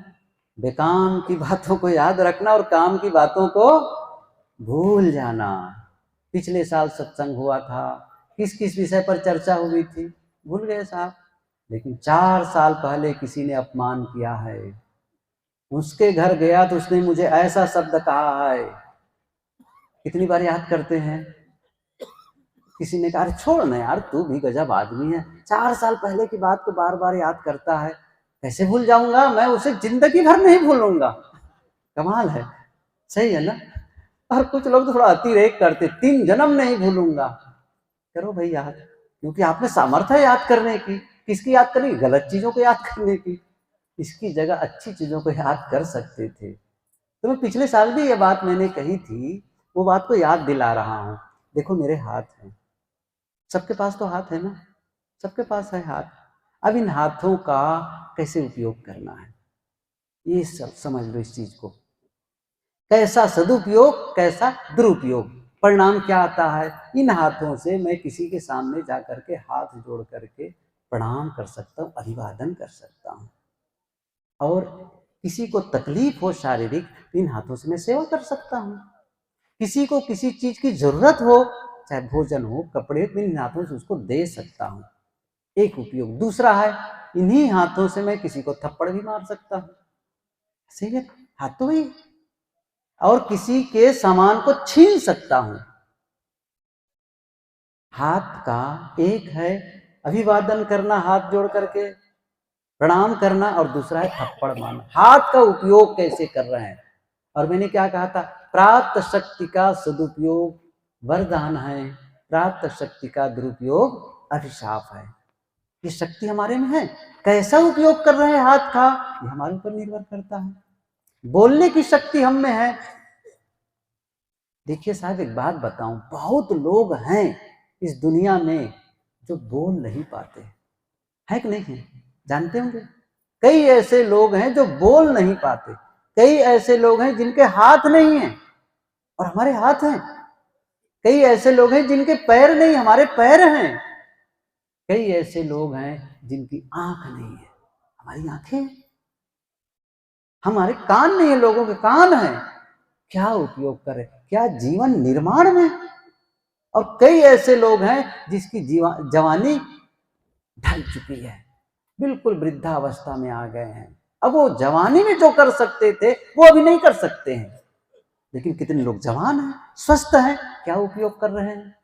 बेकाम की बातों को याद रखना और काम की बातों को भूल जाना। पिछले साल सत्संग हुआ था, किस किस विषय पर चर्चा हुई थी, भूल गए साहब। लेकिन 4 साल पहले किसी ने अपमान किया है, उसके घर गया तो उसने मुझे ऐसा शब्द कहा है, कितनी बार याद करते हैं। किसी ने कहा अरे छोड़ ना यार, तू भी गजब आदमी है, 4 साल पहले की बात को बार बार याद करता है। कैसे भूल जाऊंगा मैं उसे, जिंदगी भर नहीं भूलूंगा। कमाल है, सही है ना। और कुछ लोग तो थोड़ा अतिरेक करते, 3 जन्म नहीं भूलूंगा। करो भाई याद, क्योंकि आप में सामर्थ्य है याद करने की। किसकी याद करने की? गलत चीजों को याद करने की। इसकी जगह अच्छी चीजों को याद कर सकते थे। तो मैं पिछले साल भी ये बात मैंने कही थी, वो बात को याद दिला रहा हूं। देखो मेरे हाथ हैं, सबके पास तो हाथ है ना, सबके पास है हाथ। अब इन हाथों का कैसे उपयोग करना है, ये सब समझ लो इस चीज को। कैसा सदुपयोग, कैसा दुरुपयोग, परिणाम क्या आता है? इन हाथों से मैं किसी के सामने जाकर के हाथ जोड़ करके प्रणाम कर सकता हूँ, अभिवादन कर सकता हूँ। और किसी को तकलीफ हो शारीरिक, इन हाथों से मैं सेवा कर सकता हूँ। किसी को किसी चीज की जरूरत हो, चाहे भोजन हो, कपड़े, तो इन हाथों से उसको दे सकता हूँ, एक उपयोग। दूसरा है, इन्हीं हाथों से मैं किसी को थप्पड़ भी मार सकता हूँ, सही है, हाथ तो ही। और किसी के सामान को छीन सकता हूं। हाथ का एक है अभिवादन करना, हाथ जोड़ करके प्रणाम करना, और दूसरा है थप्पड़ मारना। हाथ का उपयोग कैसे कर रहे हैं? और मैंने क्या कहा था? प्राप्त शक्ति का सदुपयोग वरदान है, प्राप्त शक्ति का दुरुपयोग अभिशाप है। ये शक्ति हमारे में है, कैसा उपयोग कर रहे हैं हाथ का, ये हमारे ऊपर निर्भर करता है। बोलने की शक्ति हम में है। देखिए साहब, एक बात बताऊं, बहुत लोग हैं इस दुनिया में जो बोल नहीं पाते, है कि नहीं है? जानते होंगे, कई ऐसे लोग हैं जो बोल नहीं पाते, कई ऐसे लोग हैं जिनके हाथ नहीं हैं और हमारे हाथ हैं, कई ऐसे लोग हैं जिनके पैर नहीं, हमारे पैर हैं, कई ऐसे लोग हैं जिनकी आंख नहीं है, हमारी आंखें, हमारे कान नहीं है, लोगों के कान हैं। क्या उपयोग करें, क्या जीवन निर्माण में। और कई ऐसे लोग हैं जिसकी जवानी ढल चुकी है, बिल्कुल वृद्धावस्था में आ गए हैं। अब वो जवानी में जो कर सकते थे वो अभी नहीं कर सकते हैं। लेकिन कितने लोग जवान हैं, स्वस्थ हैं, क्या उपयोग कर रहे हैं,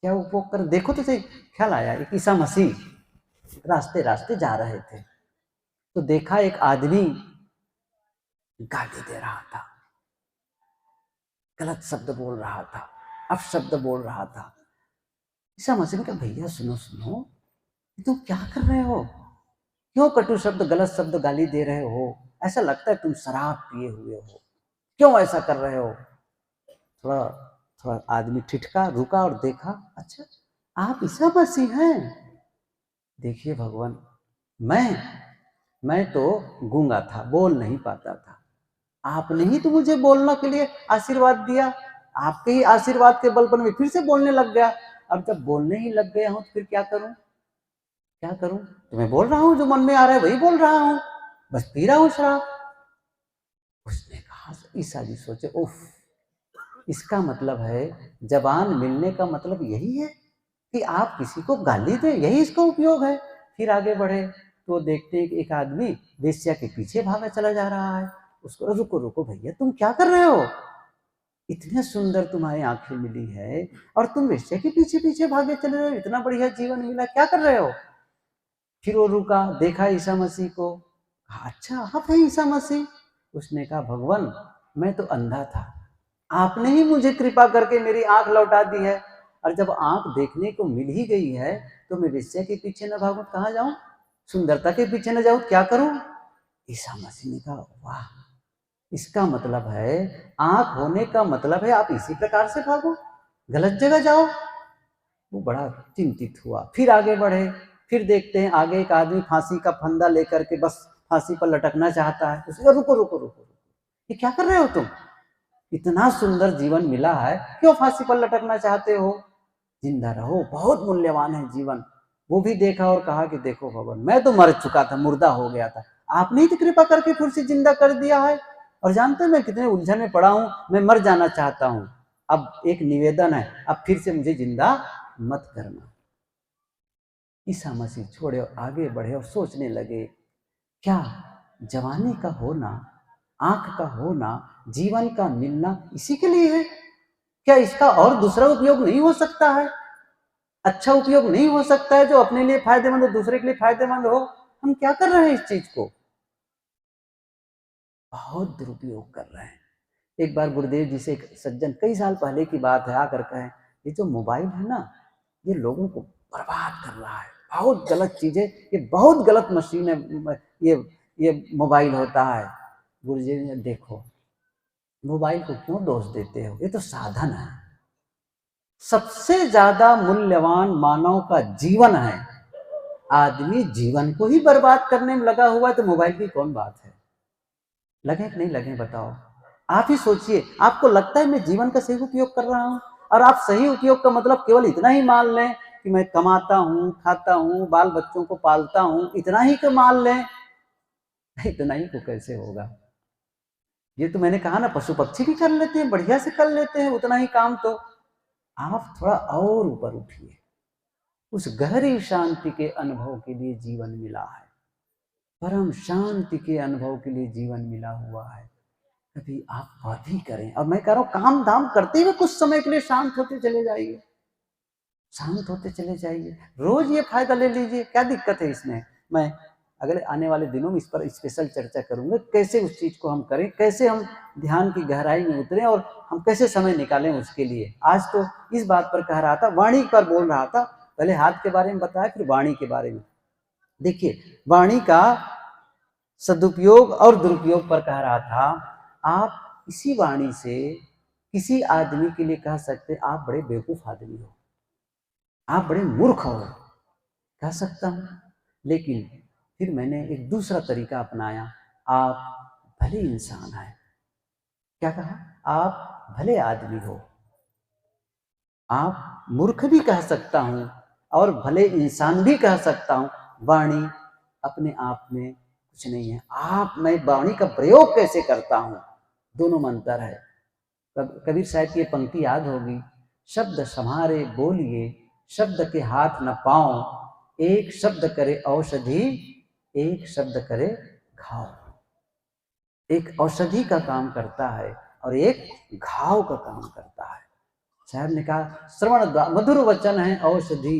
क्या उपयोग कर। देखो तो सही, ख्याल आया, एक ईसा मसीह रास्ते रास्ते जा रहे थे, तो देखा एक आदमी गाली दे रहा था, गलत शब्द बोल रहा था, अपशब्द बोल रहा था। ईसा मसीह ने कहा भैया सुनो सुनो, तुम क्या कर रहे हो, क्यों कटु शब्द, गलत शब्द, गाली दे रहे हो? ऐसा लगता है तुम शराब पिए हुए हो, क्यों ऐसा कर रहे हो? थोड़ा थोड़ा आदमी ठिठका, रुका और देखा, अच्छा आप ईसा मसीह हैं। देखिए भगवान, मैं तो गूंगा था, बोल नहीं पाता था, आपने ही तो मुझे बोलने के लिए आशीर्वाद दिया, आपके ही आशीर्वाद के बल पर मैं फिर से बोलने लग गया। अब जब बोलने ही लग गया हूं तो फिर क्या करूं, क्या करूं? तो मैं बोल रहा हूं, जो मन में आ रहा है वही बोल रहा हूं, बस पी रहा हूं शराब। उसने कहा, ईसा जी सोचे, उफ, इसका मतलब है जबान मिलने का मतलब यही है कि आप किसी को गाली दें, यही इसका उपयोग है। फिर आगे बढ़े तो देखते हैं कि एक आदमी वेश्या के पीछे भागा चला जा रहा है। उसको, रुको रुको भैया, तुम क्या कर रहे हो, इतने सुंदर तुम्हारी आंखें मिली है और तुम वेश्या के पीछे पीछे भागे चले रहे हो, इतना बढ़िया जीवन मिला, क्या कर रहे हो? फिर वो रुका, देखा ईसा मसीह को, अच्छा आप हैं ईसा मसीह? उसने कहा भगवान, मैं तो अंधा था, आपने ही मुझे कृपा करके मेरी आंख लौटा दी है, और जब आंख देखने को मिल ही गई है तो मैं वेश्या के पीछे न भागूं, कहाँ जाऊं? सुंदरता के पीछे न जाऊं, क्या करूं? ईसा मसीह ने कहा वाह, इसका मतलब है, आंख होने का मतलब है आप इसी प्रकार से भागो, गलत जगह जाओ। वो बड़ा चिंतित हुआ, फिर आगे बढ़े, फिर देखते हैं आगे एक आदमी फांसी का फंदा लेकर के बस फांसी पर लटकना चाहता है। उसने कहा रुको रुको रुको, ये क्या कर रहे हो तुम? इतना सुंदर जीवन मिला है, क्यों फांसी पर लटकना चाहते हो? जिंदा रहो, बहुत मूल्यवान है जीवन। वो भी देखा और कहा कि देखो भगवान, मैं तो मर चुका था, मुर्दा हो गया था, आपने ही तो कृपा करके फिर से जिंदा कर दिया है। और जानते हैं मैं कितने उलझन में पड़ा हूं, मैं मर जाना चाहता हूं। अब एक निवेदन है, अब फिर से मुझे जिंदा मत करना। ईसा मसीह छोड़े और आगे बढ़े और सोचने लगे, क्या जवानी का होना, आंख का होना, जीवन का मिलना इसी के लिए है? क्या इसका और दूसरा उपयोग नहीं हो सकता है? अच्छा उपयोग नहीं हो सकता है जो अपने लिए फायदेमंद हो, दूसरे के लिए फायदेमंद हो? हम क्या कर रहे हैं? इस चीज को बहुत दुरुपयोग कर रहे हैं। एक बार गुरुदेव जी से एक सज्जन, कई साल पहले की बात है, आकर कहे ये जो मोबाइल है ना, ये लोगों को बर्बाद कर रहा है, बहुत गलत चीज है, ये बहुत गलत मशीन है, ये मोबाइल होता है। गुरुजी ने देखो, मोबाइल को क्यों दोष देते हो, ये तो साधन है। सबसे ज्यादा मूल्यवान मानव का जीवन है, आदमी जीवन को ही बर्बाद करने में लगा हुआ है, तो मोबाइल की कौन बात है? लगे कि नहीं लगे बताओ? आप ही सोचिए, आपको लगता है मैं जीवन का सही उपयोग कर रहा हूं? और आप सही उपयोग का मतलब केवल इतना ही मान लें कि मैं कमाता हूं, खाता हूं, बाल बच्चों को पालता हूं, इतना ही को मान लें? इतना ही को कैसे होगा? ये तो मैंने कहा ना, पशु पक्षी भी कर लेते हैं, बढ़िया से कर लेते हैं उतना ही काम। तो आप थोड़ा और ऊपर उठिए, उस गहरी शांति के अनुभव के लिए जीवन मिला है, परम शांति के अनुभव के लिए जीवन मिला हुआ है। कभी आप वह भी करें। और मैं कह रहा हूं, काम धाम करते हुए कुछ समय के लिए शांत होते चले जाइए, शांत होते चले जाइए, रोज ये फायदा ले लीजिए, क्या दिक्कत है इसमें? मैं अगले आने वाले दिनों में इस पर स्पेशल चर्चा करूंगा, कैसे उस चीज को हम करें, कैसे हम ध्यान की गहराई में उतरें और हम कैसे समय निकालें उसके लिए। आज तो इस बात पर कह रहा था, वाणी पर बोल रहा था, पहले हाथ के बारे में बताया, फिर वाणी के बारे में। देखिए, वाणी का सदुपयोग और दुरुपयोग पर कह रहा था। आप इसी वाणी से किसी आदमी के लिए कह सकते आप बड़े बेवकूफ आदमी हो, आप बड़े मूर्ख हो, कह सकता हूं। लेकिन फिर मैंने एक दूसरा तरीका अपनाया, आप भले इंसान हैं। क्या कहा? आप भले आदमी हो। आप मूर्ख भी कह सकता हूं और भले इंसान भी कह सकता हूं। वाणी अपने आप में कुछ नहीं है। मैं वाणी का प्रयोग कैसे करता हूं, दोनों में अंतर है। कबीर साहब की ये पंक्ति याद होगी, शब्द संहारे बोलिए, शब्द के हाथ न पाओ, एक शब्द करे औषधि, एक शब्द करे घाव। एक औषधि का काम करता है और एक घाव का काम करता है। साहब ने कहा, श्रवण द्वार मधुर वचन है औषधि,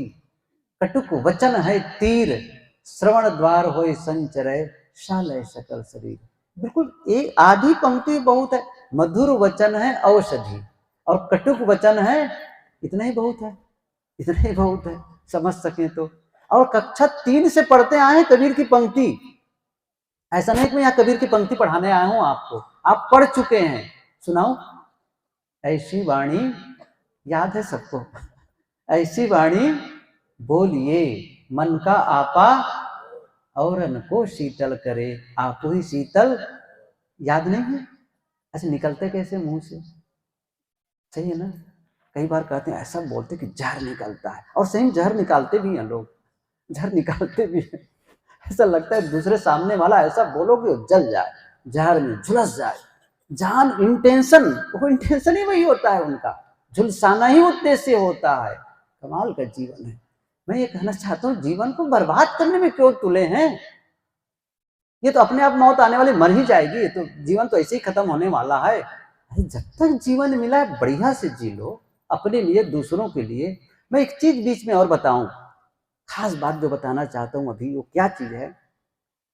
कटुक वचन है तीर, श्रवण द्वार होए संचरय, शालय सकल शरीर। बिल्कुल एक आधी पंक्ति बहुत है, मधुर वचन है औषधि और कटुक वचन है, इतना ही बहुत है, इतना ही बहुत है, समझ सके तो। और कक्षा 3 से पढ़ते आए हैं कबीर की पंक्ति। ऐसा नहीं कि मैं यहाँ कबीर की पंक्ति पढ़ाने आया हूं आपको, आप पढ़ चुके हैं। सुनाओ, ऐसी वाणी याद है सबको, ऐसी वाणी बोलिए, मन का आपा औरन को शीतल करे, आप ही शीतल। याद नहीं है? ऐसे निकलते कैसे मुंह से? सही है ना? कई बार कहते हैं, ऐसा बोलते कि जहर निकलता है, और सही जहर निकालते भी हैं लोग, जहर निकालते भी हैं। ऐसा लगता है दूसरे सामने वाला ऐसा बोलोगे वो जल जाए, जहर में झुलस जाए। जान इंटेंशन, वो इंटेंशन ही वही होता है उनका, झुलसाना ही उद्देश्य होता है। कमाल का जीवन है। मैं ये कहना चाहता हूँ, जीवन को बर्बाद करने में क्यों तुले हैं? ये तो अपने आप मौत आने वाली, मर ही जाएगी, ये तो जीवन तो ऐसे ही खत्म होने वाला है। जब तक जीवन मिला है बढ़िया से जी लो, अपने लिए, दूसरों के लिए। मैं एक चीज बीच में और बताऊं, खास बात जो बताना चाहता हूं अभी, वो क्या चीज है,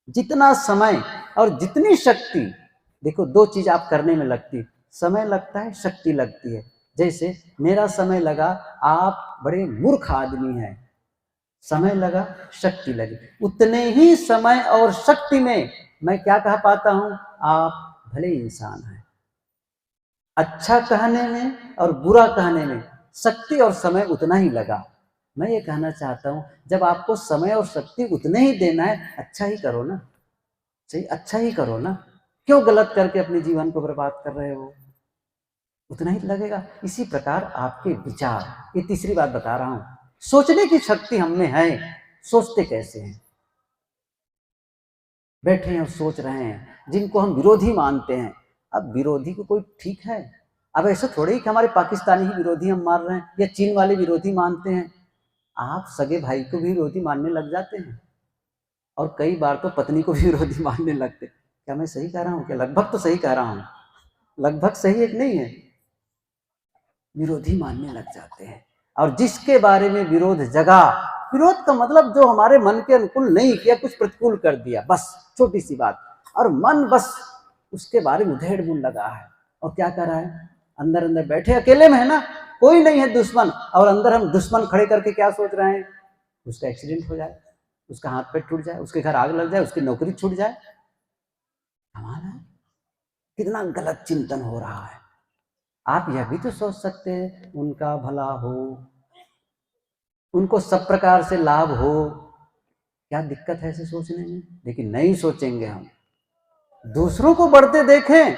जितना समय और जितनी शक्ति, देखो दो चीज आप करने में लगती, समय लगता है, शक्ति लगती है। जैसे मेरा समय लगा, आप बड़े मूर्ख आदमी हैं, समय लगा, शक्ति लगी, उतने ही समय और शक्ति में मैं क्या कह पाता हूं, आप भले इंसान हैं। अच्छा कहने में और बुरा कहने में शक्ति और समय उतना ही लगा। मैं ये कहना चाहता हूं, जब आपको समय और शक्ति उतने ही देना है, अच्छा ही करो ना, सही, अच्छा ही करो ना, क्यों गलत करके अपने जीवन को बर्बाद कर रहे हो, उतना ही लगेगा। इसी प्रकार आपके विचार, ये तीसरी बात बता रहा हूं, सोचने की शक्ति हम में है, सोचते कैसे हैं, बैठे हैं और सोच रहे हैं, जिनको हम विरोधी मानते हैं। अब विरोधी को कोई ठीक है? अब ऐसा थोड़ी कि हमारे पाकिस्तानी ही विरोधी हम मान रहे हैं या चीन वाले विरोधी मानते हैं। आप सगे भाई को भी विरोधी मानने लग जाते हैं, और कई बार तो पत्नी को भी विरोधी मानने लगते। क्या मैं सही कह रहा हूँ? क्या लगभग तो सही कह रहा हूँ, लगभग सही एक नहीं है, विरोधी मानने लग जाते हैं। और जिसके बारे में विरोध जगा, विरोध का मतलब जो हमारे मन के अनुकूल नहीं किया, कुछ प्रतिकूल कर दिया, बस छोटी सी बात, और मन बस उसके बारे में उधेड़ बुन लगा है। और क्या कर रहा है, अंदर अंदर बैठे अकेले में है ना, कोई नहीं है दुश्मन, और अंदर हम दुश्मन खड़े करके क्या सोच रहे हैं, उसका एक्सीडेंट हो जाए, उसका हाथ पैर टूट जाए, उसके घर आग लग जाए, उसकी नौकरी छूट जाए। हमारा कितना गलत चिंतन हो रहा है। आप यह भी तो सोच सकते हैं उनका भला हो, उनको सब प्रकार से लाभ हो, क्या दिक्कत है ऐसे सोचने में? लेकिन नहीं सोचेंगे हम, दूसरों को बढ़ते देखें,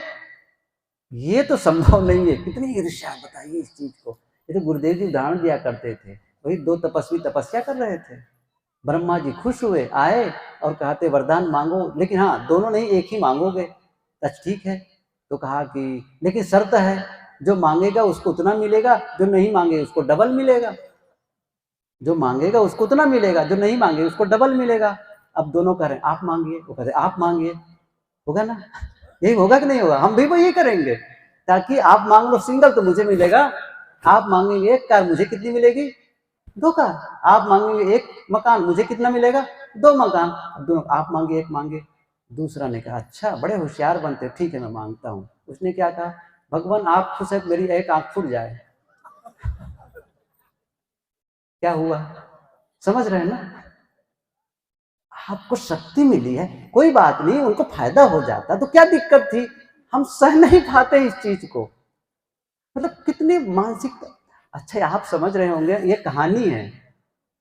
ये तो संभव नहीं है। कितनी ईर्ष्या बताइए इस चीज को। ये तो गुरुदेव जी उदाहरण दिया करते थे, वही दो तपस्वी तपस्या कर रहे थे, ब्रह्मा जी खुश हुए, आए और कहते वरदान मांगो, लेकिन हाँ दोनों नहीं, एक ही मांगोगे। अच्छा ठीक है, तो कहा कि लेकिन शर्त है, जो मांगेगा उसको उतना मिलेगा, जो नहीं मांगे उसको डबल मिलेगा। जो मांगेगा उसको उतना मिलेगा, जो नहीं मांगे उसको डबल मिलेगा। अब दोनों कह रहे हैं आप मांगिए, वो कह रहे आप मांगिए, होगा ना? यही होगा कि नहीं होगा? हम भी वो यही करेंगे, ताकि आप मांग लो सिंगल तो मुझे मिलेगा, आप मांगेंगे एक कार, मुझे कितनी मिलेगी? दो कार। आप मांगेंगे एक मकान, मुझे कितना मिलेगा? दो मकान। दोनों, आप मांगे एक मांगे। दूसरा ने कहा अच्छा बड़े होशियार बनते, ठीक है मैं मांगता हूँ। उसने क्या कहा, भगवान आप खुश है मेरी एक आंख फूट जाए। क्या हुआ, समझ रहे हैं ना? आपको शक्ति मिली है, कोई बात नहीं, उनको फायदा हो जाता तो क्या दिक्कत थी, हम सह नहीं पाते इस चीज को। मतलब कितनी मानसिक। अच्छा आप समझ रहे होंगे ये कहानी है,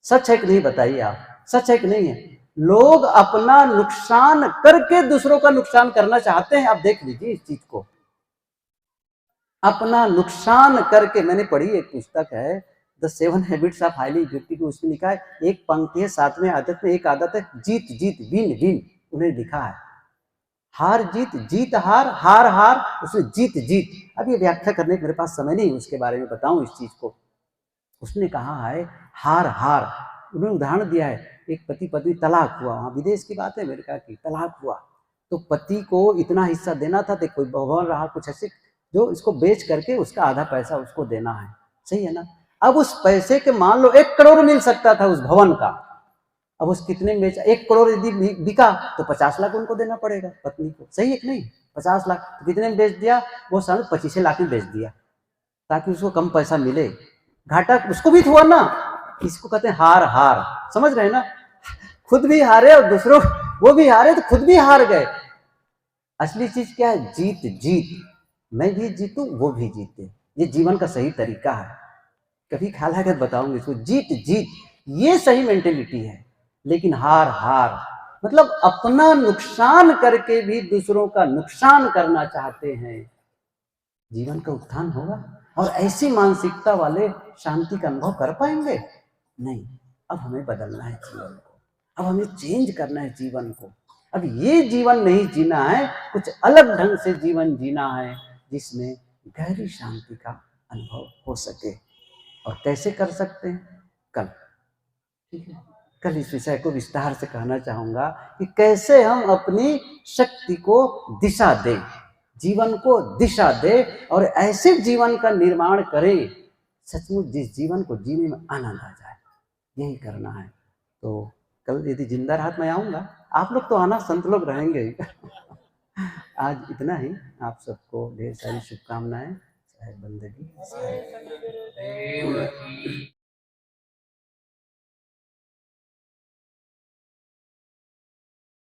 सच है कि नहीं बताइए आप, सच है कि नहीं है? लोग अपना नुकसान करके दूसरों का नुकसान करना चाहते हैं। आप देख लीजिए इस चीज को, अपना नुकसान करके। मैंने पढ़ी एक पुस्तक है the 7 habits of highly effective, उसमें लिखा है, एक पंक्ति है 7वें आदत में, एक आदत है जीत जीत, विन विन। उन्हें लिखा है हार जीत, जीत हार, हार हार, उसमें जीत जीत। अब ये व्याख्या करने के मेरे पास समय नहीं उसके बारे में बताऊं इस चीज को। उसने कहा है हार हार, उन्होंने उदाहरण दिया है, एक पति पत्नी तलाक हुआ, वहां विदेश की बात है अमेरिका की, तलाक हुआ तो पति को इतना हिस्सा देना था, तो कोई भवन रहा कुछ ऐसे, जो इसको बेच करके उसका आधा पैसा उसको देना है, सही है ना? अब उस पैसे के मान लो 1 करोड़ मिल सकता था उस भवन का, अब उस कितने में बेचा, 1 करोड़ यदि बिका तो 50 लाख उनको देना पड़ेगा पत्नी को, सही है कि नहीं? 50 लाख तो कितने में बेच दिया, वो साढ़े 25 लाख में बेच दिया, ताकि उसको कम पैसा मिले। घाटा उसको भी हुआ ना, इसको कहते हैं हार हार, समझ रहे हैं ना? खुद भी हारे और दूसरों, वो भी हारे तो खुद भी हार गए। असली चीज क्या है, जीत जीत, मैं भी जीतू वो भी जीते, ये जीवन का सही तरीका है। कभी ख्याल है बताऊंगी इसको, जीत जीत ये सही मेंटेलिटी है। लेकिन हार हार मतलब अपना नुकसान करके भी दूसरों का नुकसान करना चाहते हैं, जीवन का उत्थान होगा? और ऐसी मानसिकता वाले शांति का अनुभव कर पाएंगे? नहीं। अब हमें बदलना है जीवन को, अब हमें चेंज करना है जीवन को। अब ये जीवन नहीं जीना है, कुछ अलग ढंग से जीवन जीना है, जिसमें गहरी शांति का अनुभव हो सके। और कैसे कर सकते हैं, कल, ठीक है, कल इस विषय को विस्तार से कहना चाहूंगा कि कैसे हम अपनी शक्ति को दिशा दें, जीवन को दिशा दे, और ऐसे जीवन का निर्माण करें सचमुच जिस जीवन को जीने में आनंद आ जाए, यही करना है। तो कल यदि जिंदा रहा मैं आऊँगा, आप लोग तो आना, संत लोग रहेंगे ही। आज इतना ही, आप सबको ढेर सारी शुभकामनाएं। है बंदगी। जय सद्गुरुदेव की